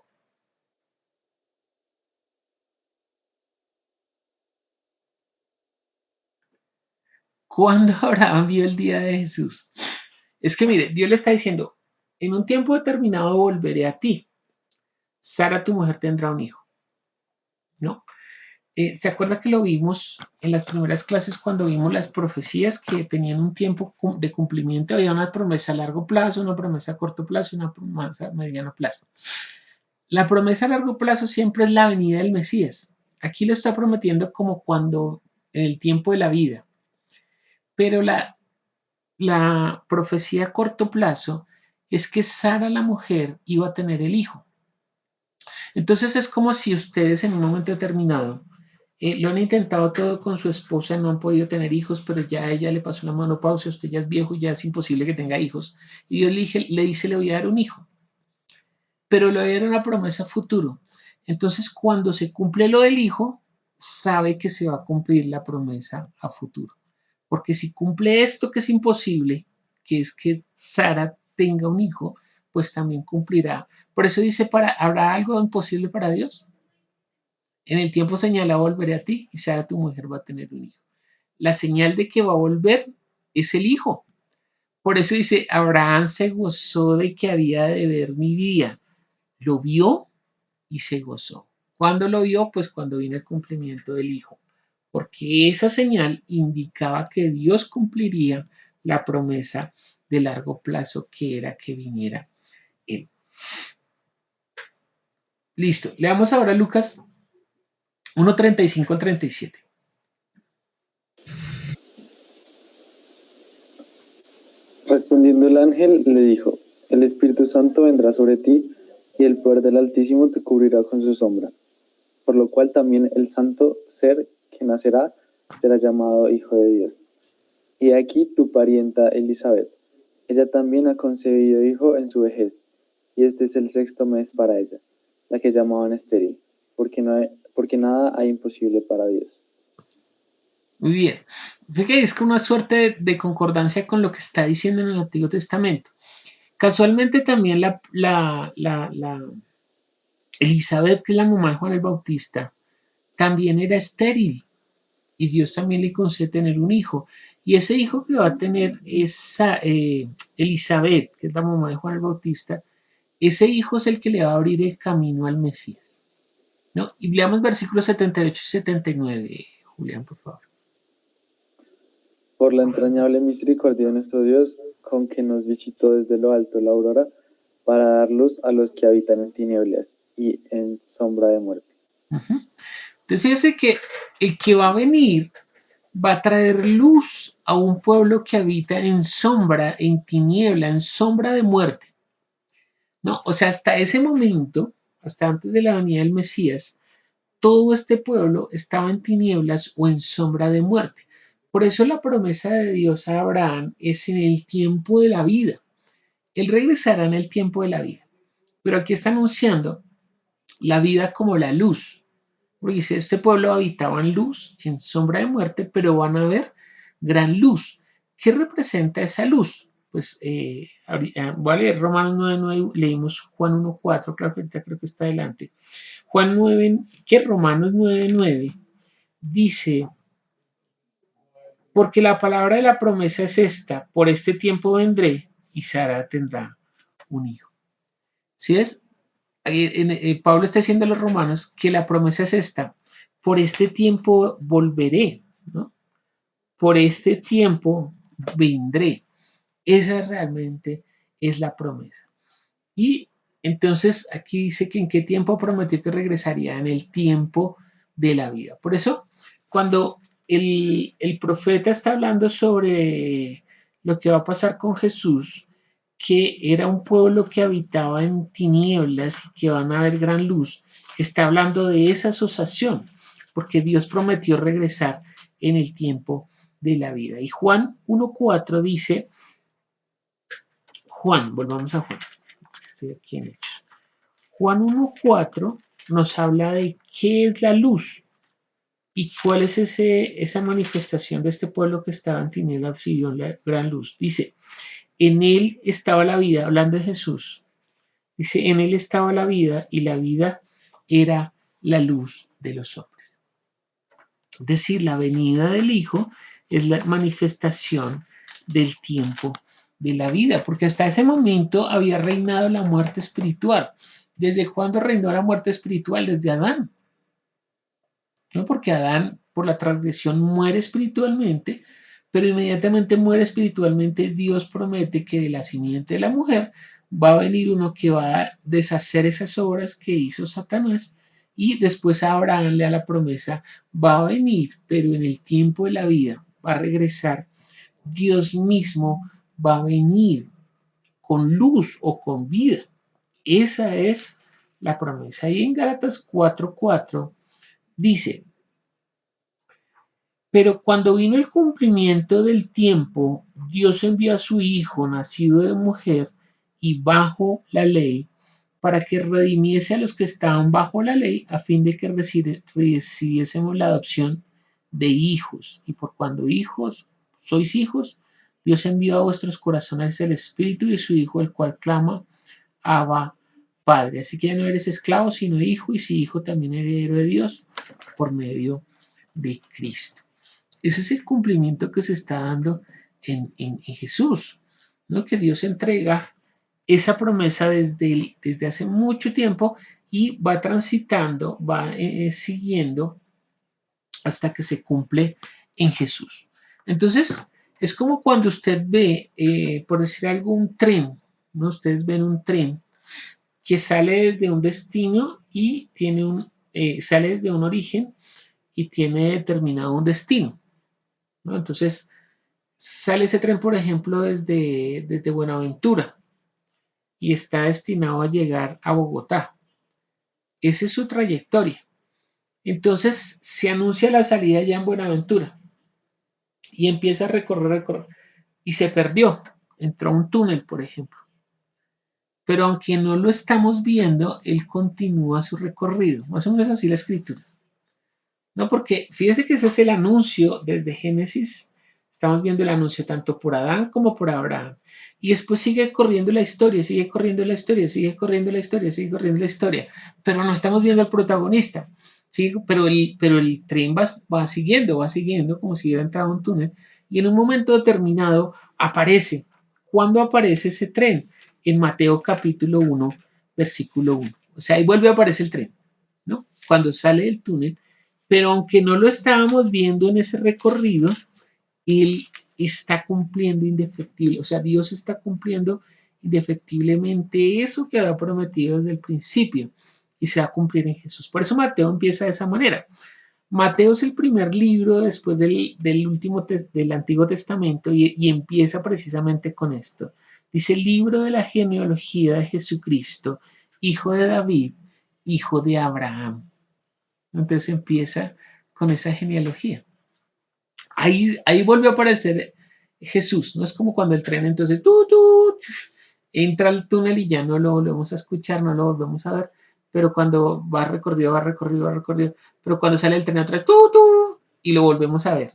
¿Cuándo Abraham vio el día de Jesús? Es que mire, Dios le está diciendo, en un tiempo determinado volveré a ti. Sara, tu mujer, tendrá un hijo. ¿No? ¿Se acuerda que lo vimos en las primeras clases cuando vimos las profecías que tenían un tiempo de cumplimiento? Había una promesa a largo plazo, una promesa a corto plazo y una promesa a mediano plazo. La promesa a largo plazo siempre es la venida del Mesías. Aquí lo está prometiendo como cuando en el tiempo de la vida. Pero la profecía a corto plazo es que Sara, la mujer, iba a tener el hijo. Entonces es como si ustedes en un momento determinado lo han intentado todo con su esposa, no han podido tener hijos, pero ya a ella le pasó una menopausia, usted ya es viejo y ya es imposible que tenga hijos. Y Dios le dice, le voy a dar un hijo. Pero le voy a dar una promesa futuro. Entonces cuando se cumple lo del hijo, sabe que se va a cumplir la promesa a futuro. Porque si cumple esto que es imposible, que es que Sara tenga un hijo, pues también cumplirá. Por eso dice, ¿habrá algo imposible para Dios? En el tiempo señalado volveré a ti y Sara, tu mujer, va a tener un hijo. La señal de que va a volver es el hijo. Por eso dice, Abraham se gozó de que había de ver mi día. Lo vio y se gozó. ¿Cuándo lo vio? Pues cuando vino el cumplimiento del hijo. Porque esa señal indicaba que Dios cumpliría la promesa de largo plazo que era que viniera él. Listo. Leamos ahora Lucas 1:35 al 37. Respondiendo el ángel, le dijo: El Espíritu Santo vendrá sobre ti, y el poder del Altísimo te cubrirá con su sombra. por lo cual también el santo ser que nacerá será llamado Hijo de Dios. Y aquí tu parienta Elizabeth. Ella también ha concebido hijo en su vejez, y este es el 6º mes para ella, la que llamaban estéril, porque nada hay imposible para Dios. Muy bien. Fíjate que es como una suerte de concordancia con lo que está diciendo en el Antiguo Testamento. Casualmente también la Elizabeth, que es la mamá de Juan el Bautista, también era estéril y Dios también le concede tener un hijo. Y ese hijo que va a tener esa Elizabeth, que es la mamá de Juan el Bautista, ese hijo es el que le va a abrir el camino al Mesías, ¿no? Y leamos versículos 78 y 79, Julián, por favor. Por la entrañable misericordia de nuestro Dios, con que nos visitó desde lo alto la aurora, para dar luz a los que habitan en tinieblas y en sombra de muerte. Entonces fíjese que el que va a venir va a traer luz a un pueblo que habita en sombra, en tiniebla, en sombra de muerte, ¿no? O sea, hasta ese momento, hasta antes de la venida del Mesías, todo este pueblo estaba en tinieblas o en sombra de muerte. Por eso la promesa de Dios a Abraham es en el tiempo de la vida. Él regresará en el tiempo de la vida. Pero aquí está anunciando la vida como la luz. Porque dice, este pueblo habitaba en luz, en sombra de muerte, pero van a ver gran luz. ¿Qué representa esa luz? Pues voy a leer Romanos 9:9, leímos Juan 1:4, claro que ahorita creo que está adelante. Juan 9, que Romanos 9:9 dice, porque la palabra de la promesa es esta, por este tiempo vendré y Sara tendrá un hijo. ¿Sí es? Pablo está diciendo a los romanos que la promesa es esta, por este tiempo volveré, ¿no? Por este tiempo vendré. Esa realmente es la promesa. Y entonces aquí dice que en qué tiempo prometió que regresaría, en el tiempo de la vida. Por eso, cuando el profeta está hablando sobre lo que va a pasar con Jesús, que era un pueblo que habitaba en tinieblas y que van a ver gran luz, está hablando de esa asociación, porque Dios prometió regresar en el tiempo de la vida. Y Juan 1:4 dice, volvamos a Juan, estoy aquí en Hechos. Juan 1:4 nos habla de qué es la luz y cuál es esa manifestación de este pueblo que estaba en tinieblas y vio la gran luz. Dice, en él estaba la vida, hablando de Jesús. Dice, en él estaba la vida y la vida era la luz de los hombres. Es decir, la venida del Hijo es la manifestación del tiempo de la vida, porque hasta ese momento había reinado la muerte espiritual. ¿Desde cuándo reinó la muerte espiritual? Desde Adán. ¿No? Porque Adán, por la transgresión, muere espiritualmente, pero inmediatamente muere espiritualmente, Dios promete que de la simiente de la mujer va a venir uno que va a deshacer esas obras que hizo Satanás y después a Abraham le da la promesa, va a venir, pero en el tiempo de la vida va a regresar. Dios mismo va a venir con luz o con vida. Esa es la promesa. Y en Gálatas 4:4 dice, pero cuando vino el cumplimiento del tiempo, Dios envió a su Hijo, nacido de mujer y bajo la ley, para que redimiese a los que estaban bajo la ley, a fin de que recibiésemos la adopción de hijos. Y por cuando sois hijos, Dios envió a vuestros corazones el Espíritu de su Hijo, el cual clama, Abba, Padre. Así que ya no eres esclavo, sino hijo, y si hijo, también heredero de Dios, por medio de Cristo. Ese es el cumplimiento que se está dando en Jesús, ¿no? Que Dios entrega esa promesa desde hace mucho tiempo y va transitando, va siguiendo hasta que se cumple en Jesús. Entonces, es como cuando usted ve, por decir algo, un tren, ¿no? Ustedes ven un tren que sale desde un destino y sale desde un origen y tiene determinado un destino, ¿no? Entonces, sale ese tren, por ejemplo, desde Buenaventura y está destinado a llegar a Bogotá. Esa es su trayectoria. Entonces se anuncia la salida ya en Buenaventura y empieza a recorrer y se perdió. Entró a un túnel, por ejemplo. Pero aunque no lo estamos viendo, él continúa su recorrido. Más o menos así la escritura. No, porque fíjese que ese es el anuncio desde Génesis. Estamos viendo el anuncio tanto por Adán como por Abraham. Y después sigue corriendo la historia, sigue corriendo la historia, sigue corriendo la historia, sigue corriendo la historia. Pero no estamos viendo al protagonista. ¿Sí? Pero el tren va siguiendo como si hubiera entrado a un túnel. Y en un momento determinado aparece. ¿Cuándo aparece ese tren? En Mateo capítulo 1, versículo 1. O sea, ahí vuelve a aparecer el tren, ¿no? Cuando sale del túnel, pero aunque no lo estábamos viendo en ese recorrido, Él está cumpliendo indefectible, o sea, Dios está cumpliendo indefectiblemente eso que había prometido desde el principio y se va a cumplir en Jesús. Por eso Mateo empieza de esa manera. Mateo es el primer libro después del Antiguo Testamento y empieza precisamente con esto. Dice el libro de la genealogía de Jesucristo, hijo de David, hijo de Abraham. Entonces empieza con esa genealogía. Ahí vuelve a aparecer Jesús, no es como cuando el tren entonces entra al túnel y ya no lo volvemos a escuchar, no lo volvemos a ver, pero cuando va recorrido, pero cuando sale el tren otra vez, y lo volvemos a ver,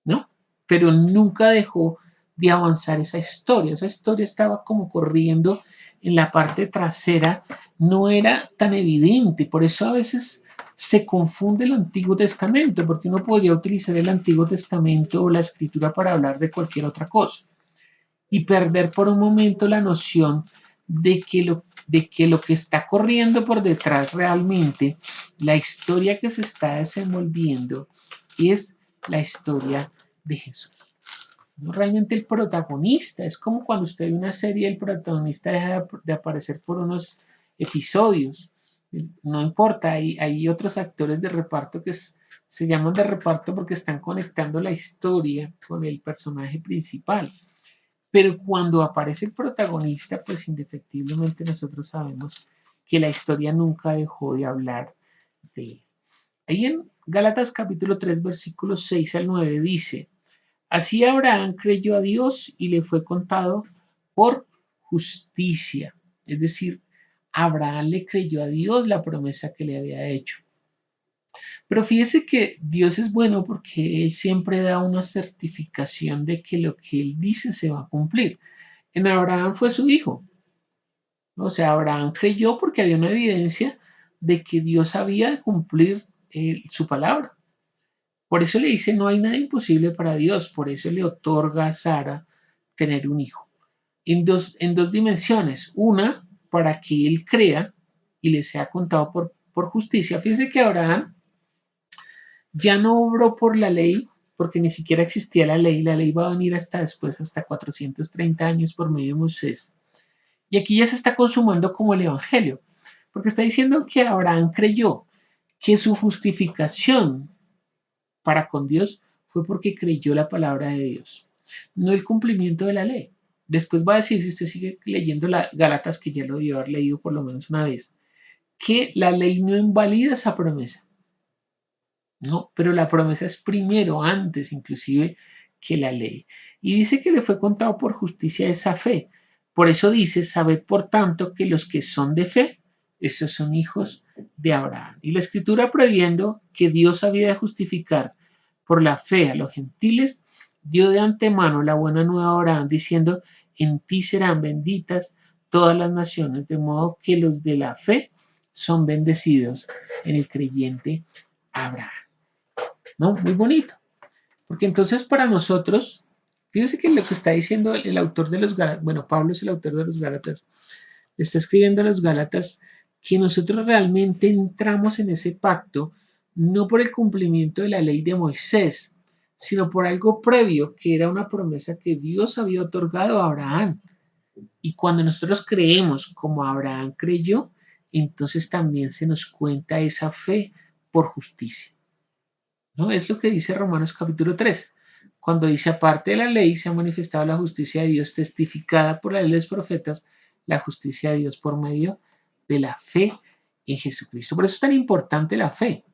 ¿no? Pero nunca dejó de avanzar esa historia estaba como corriendo en la parte trasera, no era tan evidente, por eso a veces se confunde el Antiguo Testamento, porque uno podría utilizar el Antiguo Testamento o la escritura para hablar de cualquier otra cosa y perder por un momento la noción de que lo que está corriendo por detrás realmente, la historia que se está desenvolviendo es la historia de Jesús. No realmente el protagonista, es como cuando usted ve una serie, el protagonista deja de aparecer por unos episodios, no importa, hay otros actores de reparto que se llaman de reparto porque están conectando la historia con el personaje principal. Pero cuando aparece el protagonista, pues indefectiblemente nosotros sabemos que la historia nunca dejó de hablar de él. Ahí en Gálatas capítulo 3, versículos 6 al 9 dice, así Abraham creyó a Dios y le fue contado por justicia. Es decir, Abraham le creyó a Dios la promesa que le había hecho. Pero fíjese que Dios es bueno porque Él siempre da una certificación de que lo que Él dice se va a cumplir. En Abraham fue su hijo. O sea, Abraham creyó porque había una evidencia de que Dios había de cumplir su palabra. Por eso le dice, no hay nada imposible para Dios. Por eso le otorga a Sara tener un hijo. En dos dimensiones. Una, para que él crea y le sea contado por justicia. Fíjese que Abraham ya no obró por la ley, porque ni siquiera existía la ley. La ley va a venir hasta después, hasta 430 años por medio de Moisés. Y aquí ya se está consumando como el Evangelio, porque está diciendo que Abraham creyó que su justificación para con Dios fue porque creyó la palabra de Dios, no el cumplimiento de la ley. Después va a decir, si usted sigue leyendo la Gálatas, que ya lo debió haber leído por lo menos una vez, que la ley no invalida esa promesa. No, pero la promesa es primero, antes inclusive que la ley. Y dice que le fue contado por justicia esa fe. Por eso dice, sabed por tanto que los que son de fe, esos son hijos de Abraham. Y la escritura previendo que Dios había de justificar por la fe a los gentiles, dio de antemano la buena nueva a Abraham diciendo, en ti serán benditas todas las naciones, de modo que los de la fe son bendecidos en el creyente Abraham. ¿No? Muy bonito. Porque entonces para nosotros, fíjense que lo que está diciendo el autor de los Gálatas, bueno, Pablo es el autor de los Gálatas, le está escribiendo a los Gálatas que nosotros realmente entramos en ese pacto no por el cumplimiento de la ley de Moisés, sino por algo previo, que era una promesa que Dios había otorgado a Abraham. Y cuando nosotros creemos como Abraham creyó, entonces también se nos cuenta esa fe por justicia. ¿No? Es lo que dice Romanos capítulo 3, cuando dice, aparte de la ley se ha manifestado la justicia de Dios testificada por la ley de los profetas, la justicia de Dios por medio de la fe en Jesucristo. Por eso es tan importante la fe.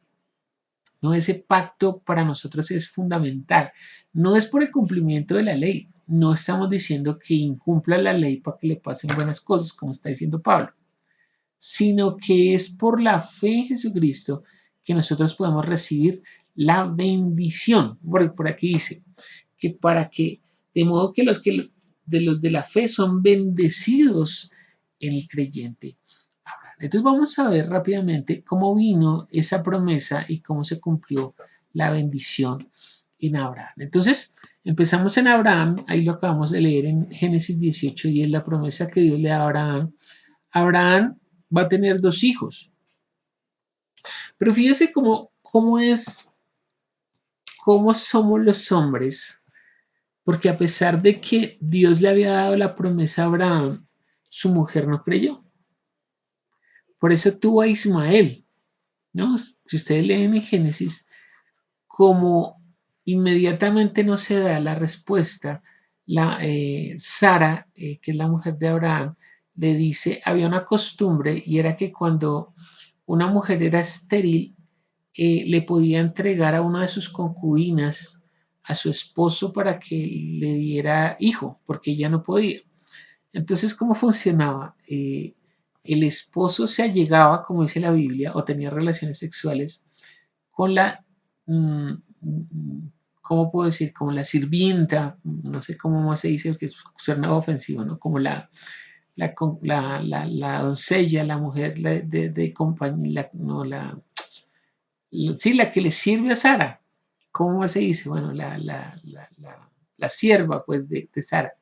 ¿No? Ese pacto para nosotros es fundamental. No es por el cumplimiento de la ley. No estamos diciendo que incumpla la ley para que le pasen buenas cosas, como está diciendo Pablo, sino que es por la fe en Jesucristo que nosotros podemos recibir la bendición. Por aquí dice que para que, de modo que los de la fe son bendecidos en el creyente. Entonces vamos a ver rápidamente cómo vino esa promesa y cómo se cumplió la bendición en Abraham. Entonces empezamos en Abraham, ahí lo acabamos de leer en Génesis 18 y es la promesa que Dios le da a Abraham. Abraham va a tener 2 hijos. Pero fíjese cómo somos los hombres, porque a pesar de que Dios le había dado la promesa a Abraham, su mujer no creyó. Por eso tuvo a Ismael, ¿no? Si ustedes leen en Génesis, como inmediatamente no se da la respuesta, Sara, que es la mujer de Abraham, le dice, había una costumbre y era que cuando una mujer era estéril, le podía entregar a una de sus concubinas a su esposo para que le diera hijo, porque ella no podía. Entonces, ¿cómo funcionaba? El esposo se allegaba, como dice la Biblia, o tenía relaciones sexuales con la, mm, ¿cómo puedo decir? Como la sirvienta, no sé cómo más se dice, porque suena ofensivo, ¿no? Como la doncella, la mujer de compañía, no, sí, la que le sirve a Sara. ¿Cómo se dice? Bueno, la sierva, pues, de Sara.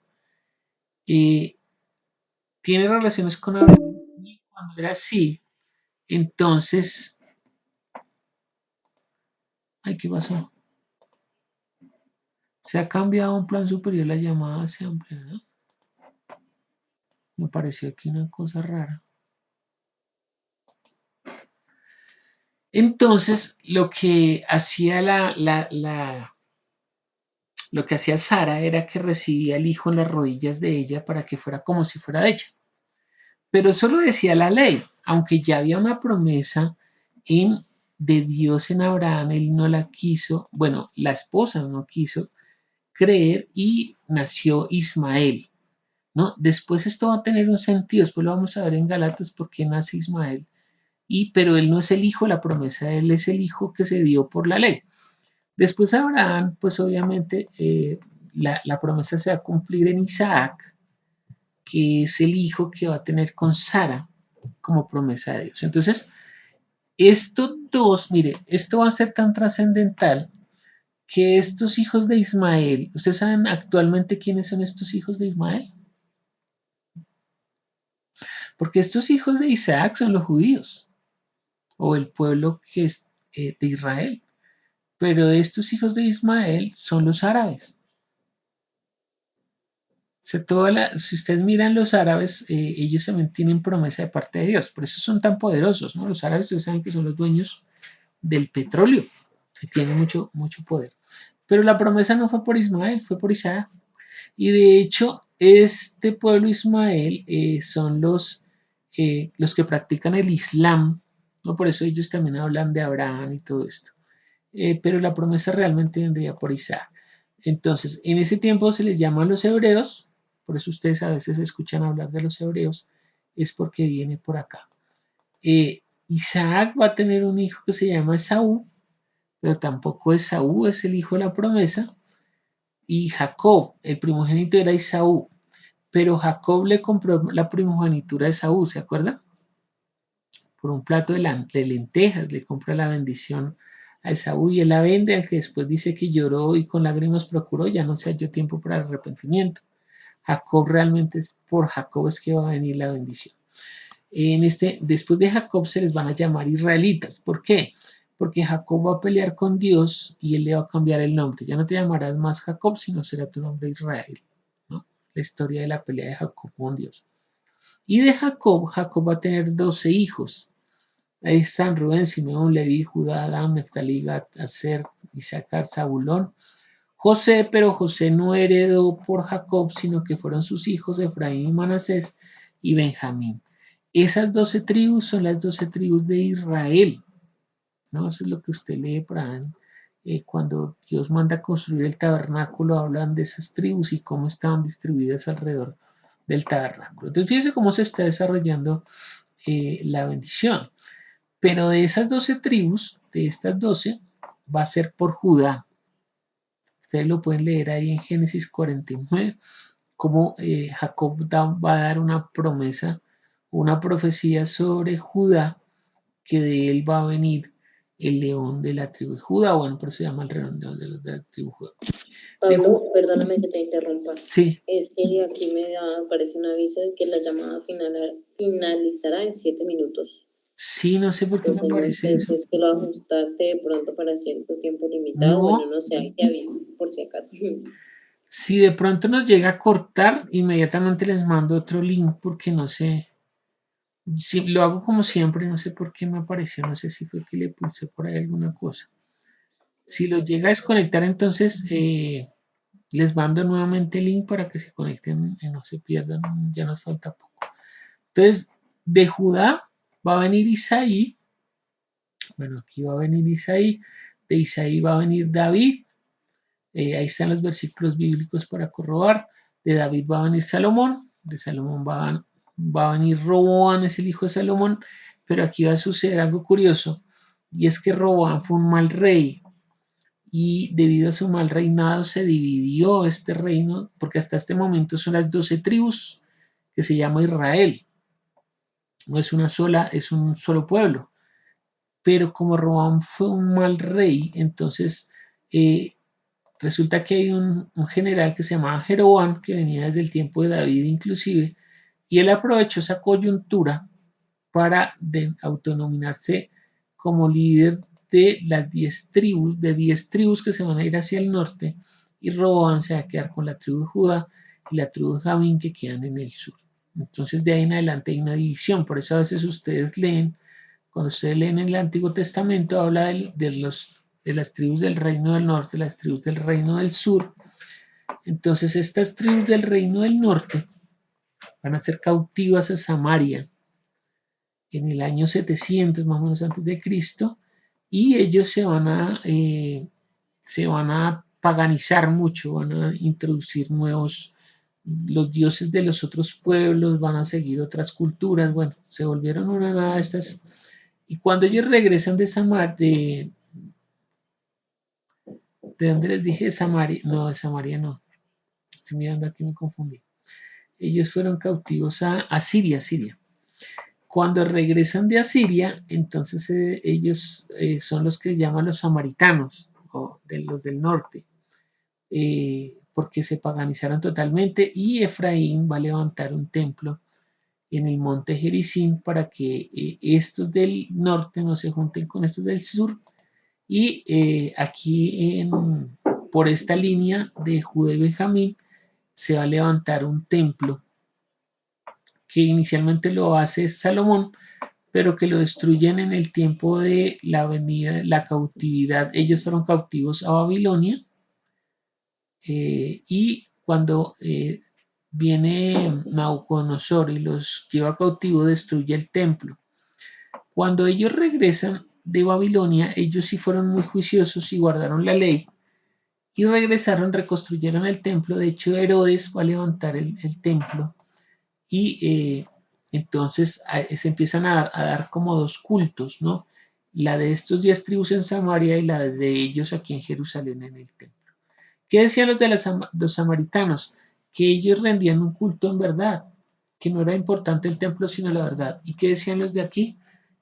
Tiene relaciones con Abraham y cuando era así, entonces, ay, ¿qué pasó? Se ha cambiado a un plan superior, la llamada se amplia, ¿no? Me pareció aquí una cosa rara. Entonces, lo que hacía lo que hacía Sara era que recibía al hijo en las rodillas de ella para que fuera como si fuera de ella. Pero eso lo decía la ley, aunque ya había una promesa de Dios en Abraham, él no la quiso, bueno, la esposa no quiso creer y nació Ismael, ¿no? Después esto va a tener un sentido, después lo vamos a ver en Galatas por qué nace Ismael, pero él no es el hijo de la promesa, él es el hijo que se dio por la ley. Después Abraham, pues obviamente la promesa se va a cumplir en Isaac, que es el hijo que va a tener con Sara como promesa de Dios. Entonces, estos dos, mire, esto va a ser tan trascendental que estos hijos de Ismael, ¿ustedes saben actualmente quiénes son estos hijos de Ismael? Porque estos hijos de Isaac son los judíos o el pueblo que es de Israel, pero estos hijos de Ismael son los árabes. Si ustedes miran los árabes, ellos también tienen promesa de parte de Dios, por eso son tan poderosos, ¿no? Los árabes, ustedes saben que son los dueños del petróleo, que tienen mucho, mucho poder. Pero la promesa no fue por Ismael, fue por Isaac. Y de hecho, este pueblo Ismael son los que practican el Islam, ¿no? Por eso ellos también hablan de Abraham y todo esto. Pero la promesa realmente vendría por Isaac. Entonces, en ese tiempo se les llama a los hebreos, por eso ustedes a veces escuchan hablar de los hebreos, es porque viene por acá. Isaac va a tener un hijo que se llama Esaú, pero tampoco Esaú es el hijo de la promesa, y Jacob, el primogénito era Esaú, pero Jacob le compró la primogenitura a Esaú, ¿se acuerdan? Por un plato de lentejas le compra la bendición a Esaú y él la vende, aunque después dice que lloró y con lágrimas procuró, ya no se halló tiempo para el arrepentimiento. Jacob realmente es por Jacob es que va a venir la bendición. Después de Jacob se les van a llamar israelitas. ¿Por qué? Porque Jacob va a pelear con Dios y él le va a cambiar el nombre. Ya no te llamarás más Jacob, sino será tu nombre Israel, ¿no? La historia de la pelea de Jacob con Dios. Y de Jacob va a tener 12 hijos. Ahí están Rubén, Simeón, Leví, Judá, Adán, Neftalí, Gad, Aser, Isaacar, Zabulón, José, pero José no heredó por Jacob, sino que fueron sus hijos Efraín y Manasés y Benjamín. Esas 12 tribus son las 12 tribus de Israel, ¿no? Eso es lo que usted lee por ahí. Cuando Dios manda construir el tabernáculo, hablan de esas tribus y cómo estaban distribuidas alrededor del tabernáculo. Entonces, fíjense cómo se está desarrollando la bendición. Pero de esas 12 tribus, de estas 12, va a ser por Judá. Ustedes lo pueden leer ahí en Génesis 49, cómo Jacob va a dar una promesa, una profecía sobre Judá, que de él va a venir el león de la tribu de Judá. Bueno, por eso se llama el león de la tribu de Judá. Pablo, perdóname que te interrumpa. Sí. Es que aquí me aparece un aviso de que la llamada finalizará en 7 minutos. Sí, no sé por qué me aparece eso. Es que lo ajustaste de pronto para cierto tiempo limitado. No. Bueno, no sé, ahí te aviso, por si acaso. Si de pronto nos llega a cortar, inmediatamente les mando otro link porque no sé. Sí, lo hago como siempre, no sé por qué me apareció, no sé si fue que le pulsé por ahí alguna cosa. Si lo llega a desconectar, entonces les mando nuevamente el link para que se conecten y no se pierdan, ya nos falta poco. Entonces, de Judá va a venir Isaí, bueno, aquí va a venir Isaí, de Isaí va a venir David, ahí están los versículos bíblicos para corroborar, de David va a venir Salomón, de Salomón va a venir Roboam, es el hijo de Salomón, pero aquí va a suceder algo curioso, y es que Roboam fue un mal rey, y debido a su mal reinado se dividió este reino, porque hasta este momento son las 12 tribus que se llama Israel, no es una sola, es un solo pueblo, pero como Roboam fue un mal rey, entonces resulta que hay un general que se llamaba Jeroboam, que venía desde el tiempo de David inclusive, y él aprovechó esa coyuntura para autonominarse como líder de las 10 tribus, de 10 tribus que se van a ir hacia el norte, y Roboam se va a quedar con la tribu de Judá y la tribu de Jamín que quedan en el sur. Entonces de ahí en adelante hay una división, por eso a veces ustedes leen, cuando ustedes leen en el Antiguo Testamento, habla de las tribus del reino del norte, las tribus del reino del sur. Entonces estas tribus del reino del norte van a ser cautivas a Samaria en el año 700 más o menos antes de Cristo, y ellos se van a paganizar mucho, van a introducir los dioses de los otros pueblos, van a seguir otras culturas, bueno, se volvieron una nada de estas. Y cuando ellos regresan de Samaria, ¿de dónde les dije? De Samaria, no, de Samaria no, estoy mirando aquí, me confundí. Ellos fueron cautivos a Siria, Siria. Cuando regresan de Asiria, entonces ellos son los que llaman los samaritanos, o de los del norte, porque se paganizaron totalmente, y Efraín va a levantar un templo en el monte Gerizim para que estos del norte no se junten con estos del sur, y aquí por esta línea de Judá y Benjamín se va a levantar un templo que inicialmente lo hace Salomón, pero que lo destruyen en el tiempo de la venida, la cautividad. Ellos fueron cautivos a Babilonia, y cuando viene Nabucodonosor y los lleva cautivo, destruye el templo. Cuando ellos regresan de Babilonia, ellos sí fueron muy juiciosos y guardaron la ley, y regresaron, reconstruyeron el templo. De hecho, Herodes va a levantar el templo, y entonces se empiezan a dar como dos cultos, ¿no? La de estos 10 tribus en Samaria y la de ellos aquí en Jerusalén en el templo. ¿Qué decían los de los samaritanos? Que ellos rendían un culto en verdad, que no era importante el templo sino la verdad. ¿Y qué decían los de aquí?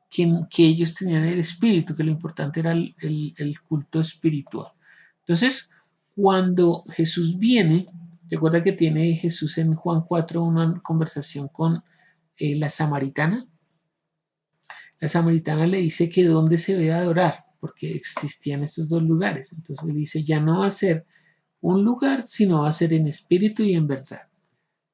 Que ellos tenían el espíritu, que lo importante era el culto espiritual. Entonces, cuando Jesús viene, ¿se acuerda que tiene Jesús en Juan 4 una conversación con la samaritana? La samaritana le dice que dónde se ve a adorar, porque existían estos dos lugares. Entonces le dice, ya no va a ser un lugar, sino va a ser en espíritu y en verdad,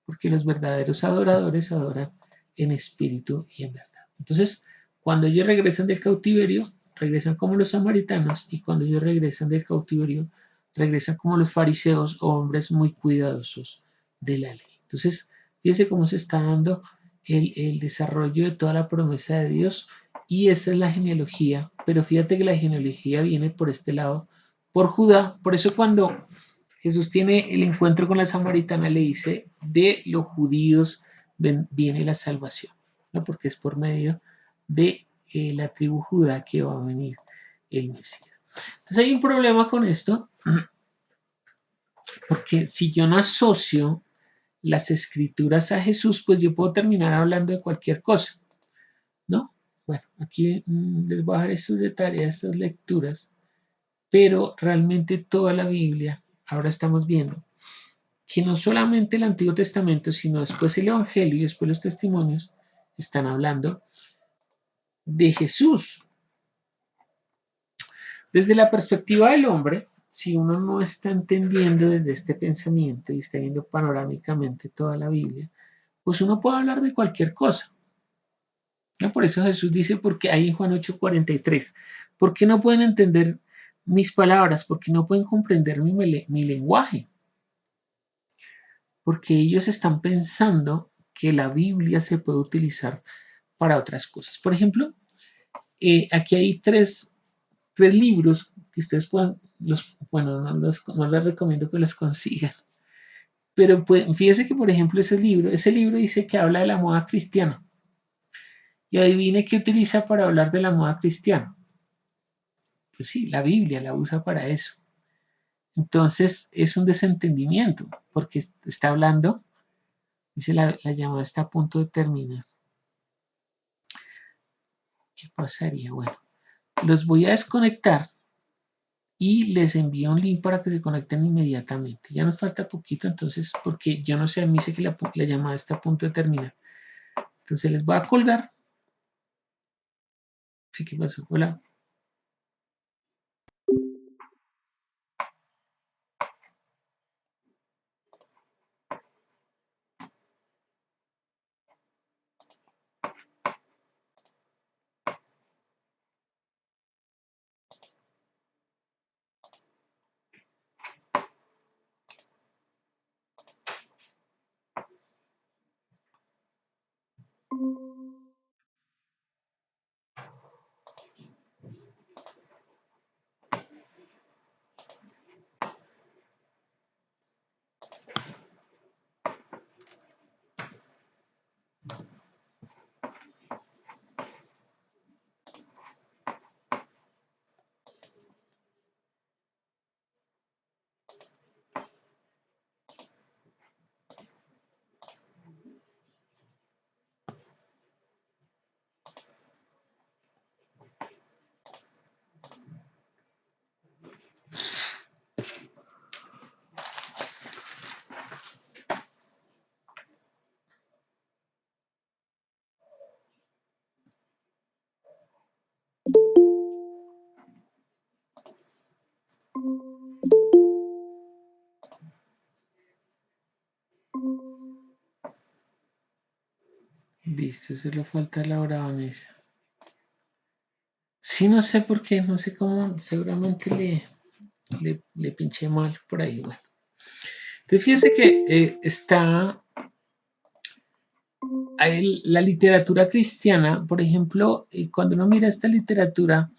porque los verdaderos adoradores adoran en espíritu y en verdad. Entonces, cuando ellos regresan del cautiverio, regresan como los samaritanos, y cuando ellos regresan del cautiverio, regresan como los fariseos, hombres muy cuidadosos de la ley. Entonces, fíjense cómo se está dando el desarrollo de toda la promesa de Dios, y esa es la genealogía. Pero fíjate que la genealogía viene por este lado, por Judá. Por eso cuando Jesús tiene el encuentro con la samaritana, le dice, de los judíos viene la salvación, ¿no? Porque es por medio de la tribu Judá que va a venir el Mesías. Entonces hay un problema con esto, porque si yo no asocio las escrituras a Jesús, pues yo puedo terminar hablando de cualquier cosa, ¿no? Bueno, aquí les voy a dar estos detalles, estas lecturas, pero realmente toda la Biblia, ahora estamos viendo que no solamente el Antiguo Testamento, sino después el Evangelio y después los testimonios están hablando de Jesús. Desde la perspectiva del hombre, si uno no está entendiendo desde este pensamiento y está viendo panorámicamente toda la Biblia, pues uno puede hablar de cualquier cosa, ¿no? Por eso Jesús dice, porque ahí en Juan 8:43, ¿por qué no pueden entender mis palabras? Porque no pueden comprender mi lenguaje. Porque ellos están pensando que la Biblia se puede utilizar para otras cosas. Por ejemplo, aquí hay tres libros que ustedes puedan, bueno, no les recomiendo que los consigan, pero pues, fíjese que, por ejemplo, ese libro dice que habla de la moda cristiana. Y adivine qué utiliza para hablar de la moda cristiana. Pues sí, la Biblia la usa para eso. Entonces es un desentendimiento, porque está hablando, dice la llamada está a punto de terminar. ¿Qué pasaría? Bueno, los voy a desconectar y les envío un link para que se conecten inmediatamente. Ya nos falta poquito, entonces, porque yo no sé, a mí sé que la llamada está a punto de terminar. Entonces les voy a colgar. ¿Qué pasó? Hola. Listo, solo falta Laura Vanessa. Sí, no sé por qué, no sé cómo, seguramente le pinché mal por ahí. Bueno, entonces fíjese que está la literatura cristiana, por ejemplo, cuando uno mira esta literatura,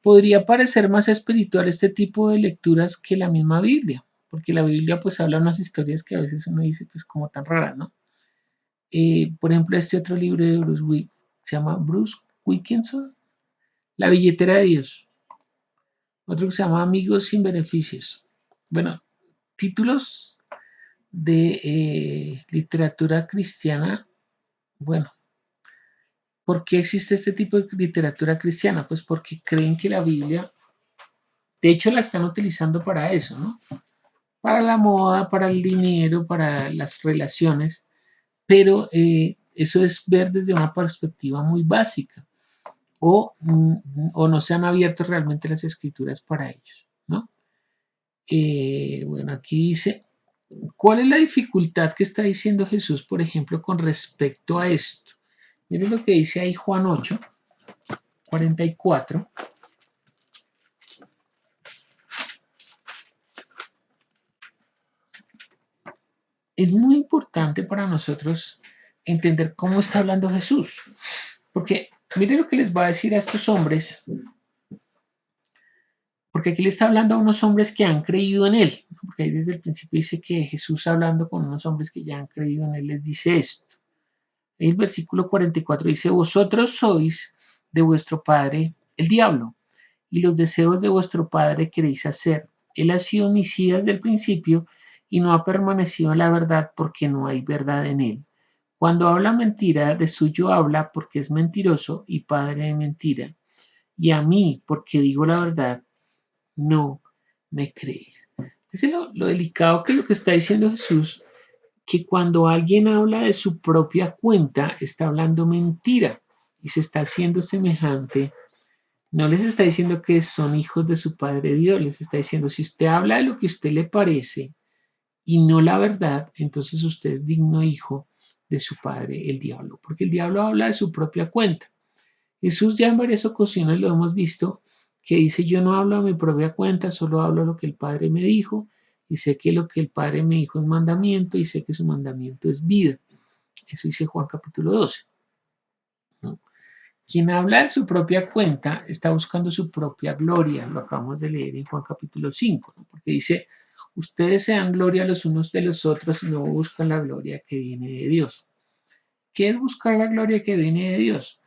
podría parecer más espiritual este tipo de lecturas que la misma Biblia, porque la Biblia pues habla unas historias que a veces uno dice pues como tan raras, ¿no? Por ejemplo, este otro libro de se llama Bruce Wilkinson, La billetera de Dios. Otro que se llama Amigos sin beneficios. Bueno, títulos de literatura cristiana. Bueno, ¿por qué existe este tipo de literatura cristiana? Pues porque creen que la Biblia, de hecho la están utilizando para eso, ¿no? Para la moda, para el dinero, para las relaciones, pero eso es ver desde una perspectiva muy básica, o no se han abierto realmente las escrituras para ellos, ¿no? Bueno, aquí dice, ¿cuál es la dificultad que está diciendo Jesús, por ejemplo, con respecto a esto? Miren lo que dice ahí Juan 8:44. Es muy importante para nosotros entender cómo está hablando Jesús. Porque mire lo que les va a decir a estos hombres, porque aquí le está hablando a unos hombres que han creído en él, porque ahí desde el principio dice que Jesús hablando con unos hombres que ya han creído en él les dice esto. El versículo 44 dice, vosotros sois de vuestro padre el diablo, y los deseos de vuestro padre queréis hacer. Él ha sido homicida desde el principio y no ha permanecido en la verdad porque no hay verdad en él. Cuando habla mentira, de suyo habla porque es mentiroso y padre de mentira. Y a mí, porque digo la verdad, no me creéis. Es lo delicado que lo que está diciendo Jesús, que cuando alguien habla de su propia cuenta, está hablando mentira y se está haciendo semejante. No les está diciendo que son hijos de su Padre Dios, les está diciendo, si usted habla de lo que a usted le parece y no la verdad, entonces usted es digno hijo de su Padre, el diablo, porque el diablo habla de su propia cuenta. Jesús ya en varias ocasiones lo hemos visto, que dice, yo no hablo a mi propia cuenta, solo hablo lo que el Padre me dijo, y sé que lo que el Padre me dijo es mandamiento, y sé que su mandamiento es vida. Eso dice Juan capítulo 12. ¿No? Quien habla de su propia cuenta está buscando su propia gloria, lo acabamos de leer en Juan capítulo 5, ¿no? Porque dice, ustedes se dan gloria los unos de los otros y no buscan la gloria que viene de Dios. ¿Qué es buscar la gloria que viene de Dios?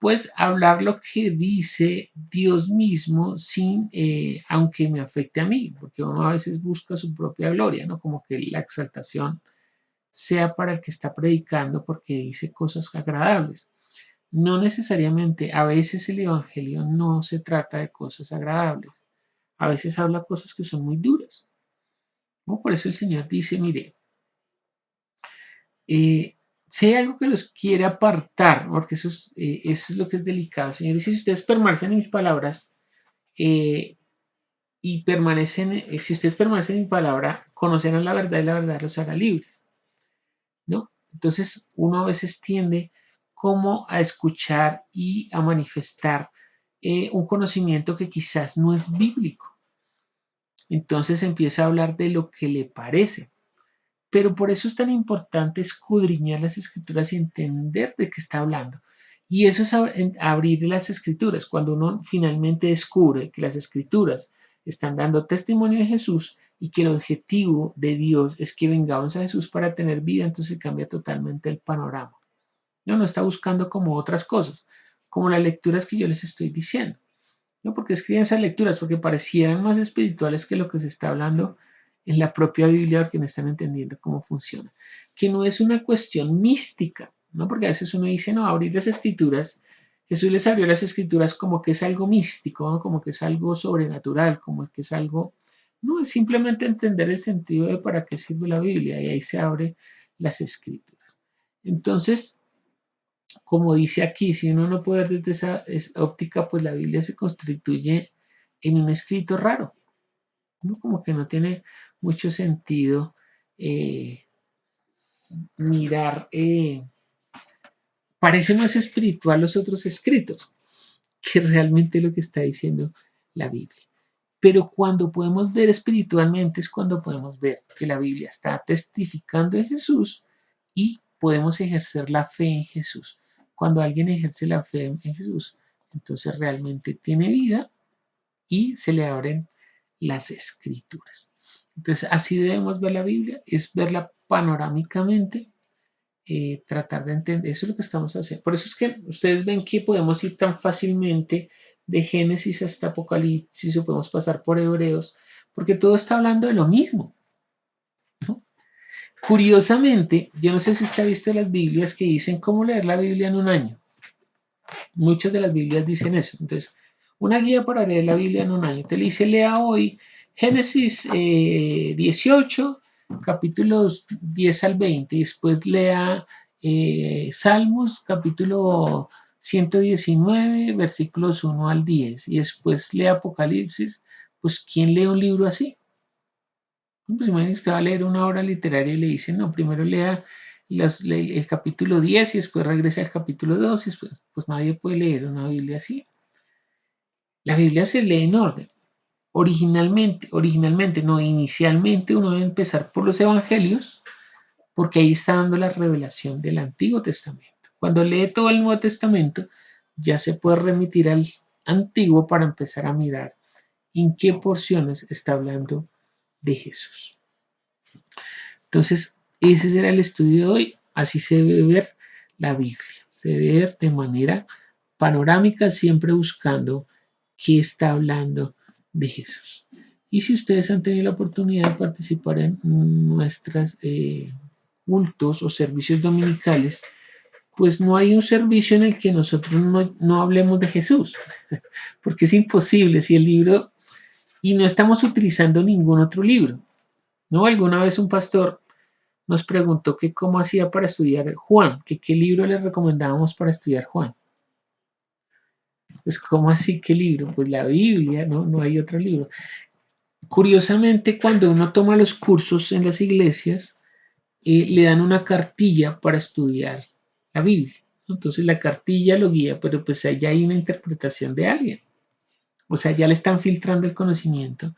Pues hablar lo que dice Dios mismo sin, aunque me afecte a mí, porque uno a veces busca su propia gloria, ¿no? Como que la exaltación sea para el que está predicando porque dice cosas agradables. No necesariamente, a veces el Evangelio no se trata de cosas agradables, a veces habla cosas que son muy duras, ¿no? Por eso el Señor dice, mire, si hay algo que los quiere apartar, porque eso es lo que es delicado, Señor dice, si ustedes permanecen en mis palabras y permanecen, si ustedes permanecen en mi palabra, conocerán la verdad y la verdad los hará libres, ¿no? Entonces uno a veces tiende como a escuchar y a manifestar un conocimiento que quizás no es bíblico. Entonces empieza a hablar de lo que le parece. Pero por eso es tan importante escudriñar las escrituras y entender de qué está hablando. Y eso es abrir las escrituras. Cuando uno finalmente descubre que las escrituras están dando testimonio de Jesús y que el objetivo de Dios es que vengamos a Jesús para tener vida, entonces cambia totalmente el panorama. No está buscando como otras cosas, como las lecturas que yo les estoy diciendo. No porque escriben esas lecturas, porque parecieran más espirituales que lo que se está hablando en la propia Biblia, porque no están entendiendo cómo funciona. Que no es una cuestión mística, ¿no? Porque a veces uno dice, no, abrir las escrituras, Jesús les abrió las escrituras como que es algo místico, ¿no? Como que es algo sobrenatural, como que es algo... No, es simplemente entender el sentido de para qué sirve la Biblia y ahí se abre las escrituras. Entonces, como dice aquí, si uno no puede ver desde esa óptica, pues la Biblia se constituye en un escrito raro, ¿no? Como que no tiene mucho sentido mirar, parece más espiritual los otros escritos que realmente lo que está diciendo la Biblia. Pero cuando podemos ver espiritualmente es cuando podemos ver que la Biblia está testificando de Jesús y podemos ejercer la fe en Jesús. Cuando alguien ejerce la fe en Jesús, entonces realmente tiene vida y se le abren las escrituras. Entonces así debemos ver la Biblia, es verla panorámicamente, tratar de entender, eso es lo que estamos haciendo. Por eso es que ustedes ven que podemos ir tan fácilmente de Génesis hasta Apocalipsis o podemos pasar por Hebreos, porque todo está hablando de lo mismo, ¿no? Curiosamente, yo no sé si usted ha visto las Biblias que dicen cómo leer la Biblia en un año. Muchas de las Biblias dicen eso. Entonces, una guía para leer la Biblia en un año. Te le dice, lea hoy Génesis 18, capítulos 10 al 20, y después lea Salmos, capítulo 119, versículos 1 al 10, y después lea Apocalipsis. Pues, ¿quién lee un libro así? Pues imagínate, usted va a leer una obra literaria y le dicen, no, primero lea el capítulo 10 y después regresa al capítulo 2 y después, pues nadie puede leer una Biblia así. La Biblia se lee en orden. Originalmente, no, inicialmente uno debe empezar por los evangelios porque ahí está dando la revelación del Antiguo Testamento. Cuando lee todo el Nuevo Testamento, ya se puede remitir al Antiguo para empezar a mirar en qué porciones está hablando de Jesús. Entonces, ese será el estudio de hoy. Así se debe ver la Biblia. Se debe ver de manera panorámica, siempre buscando qué está hablando de Jesús. Y si ustedes han tenido la oportunidad de participar en nuestros cultos o servicios dominicales, pues no hay un servicio en el que nosotros no hablemos de Jesús, porque es imposible si el libro, y no estamos utilizando ningún otro libro, ¿no? Alguna vez un pastor nos preguntó que cómo hacía para estudiar Juan, que qué libro le recomendábamos para estudiar Juan. Pues ¿cómo así qué libro? Pues la Biblia, ¿no? No hay otro libro. Curiosamente, cuando uno toma los cursos en las iglesias, le dan una cartilla para estudiar la Biblia. Entonces la cartilla lo guía, pero pues allá hay una interpretación de alguien. O sea, ya le están filtrando el conocimiento.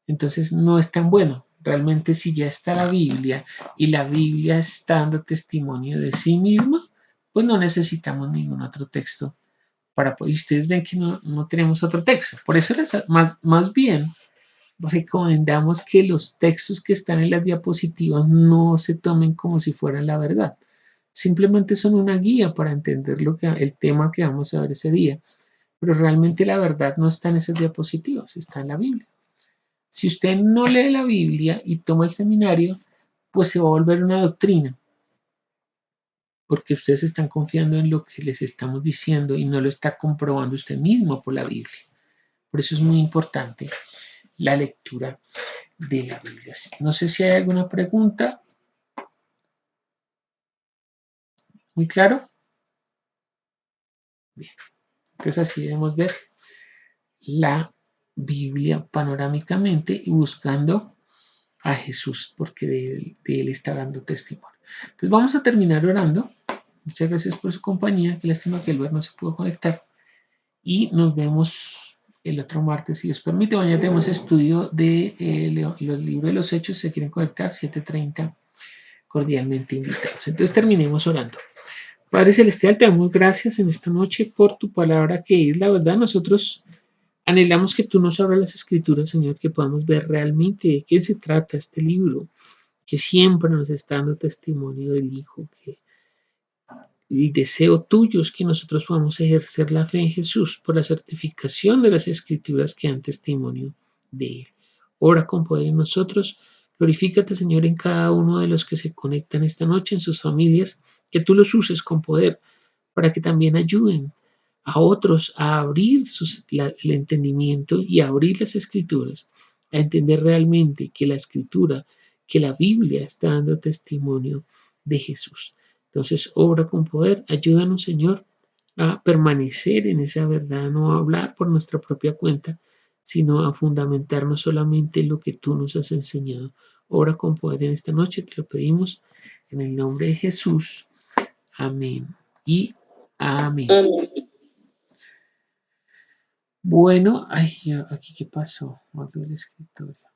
Entonces no es tan bueno. Realmente si ya está la Biblia y la Biblia está dando testimonio de sí misma, pues no necesitamos ningún otro texto para poder. Y ustedes ven que no tenemos otro texto. Por eso más bien recomendamos que los textos que están en las diapositivas no se tomen como si fueran la verdad. Simplemente son una guía para entender el tema que vamos a ver ese día. Pero realmente la verdad no está en esas diapositivas, está en la Biblia. Si usted no lee la Biblia y toma el seminario, pues se va a volver una doctrina, porque ustedes están confiando en lo que les estamos diciendo y no lo está comprobando usted mismo por la Biblia. Por eso es muy importante la lectura de la Biblia. No sé si hay alguna pregunta. ¿Muy claro? Bien. Entonces así debemos ver la Biblia panorámicamente y buscando a Jesús, porque de él está dando testimonio. Entonces vamos a terminar orando. Muchas gracias por su compañía. Qué lástima que el ver no se pudo conectar. Y nos vemos el otro martes, si Dios permite. Mañana tenemos estudio de los libros de los Hechos. Se quieren conectar, 7:30. Cordialmente invitados. Entonces terminemos orando. Padre Celestial, te damos gracias en esta noche por tu palabra, que es la verdad. Nosotros anhelamos que tú nos abras las escrituras, Señor, que podamos ver realmente de qué se trata este libro, que siempre nos está dando testimonio del Hijo, que el deseo tuyo es que nosotros podamos ejercer la fe en Jesús por la certificación de las escrituras que dan testimonio de Él. Ora con poder en nosotros. Glorifícate, Señor, en cada uno de los que se conectan esta noche, en sus familias, que tú los uses con poder para que también ayuden a otros a abrir el entendimiento y a abrir las escrituras, a entender realmente que la escritura, que la Biblia está dando testimonio de Jesús. Entonces, obra con poder, ayúdanos, Señor, a permanecer en esa verdad, no a hablar por nuestra propia cuenta, sino a fundamentarnos solamente en lo que tú nos has enseñado. Obra con poder en esta noche, te lo pedimos en el nombre de Jesús. Amén y amén. Bueno, ay, aquí qué pasó, más del escritorio.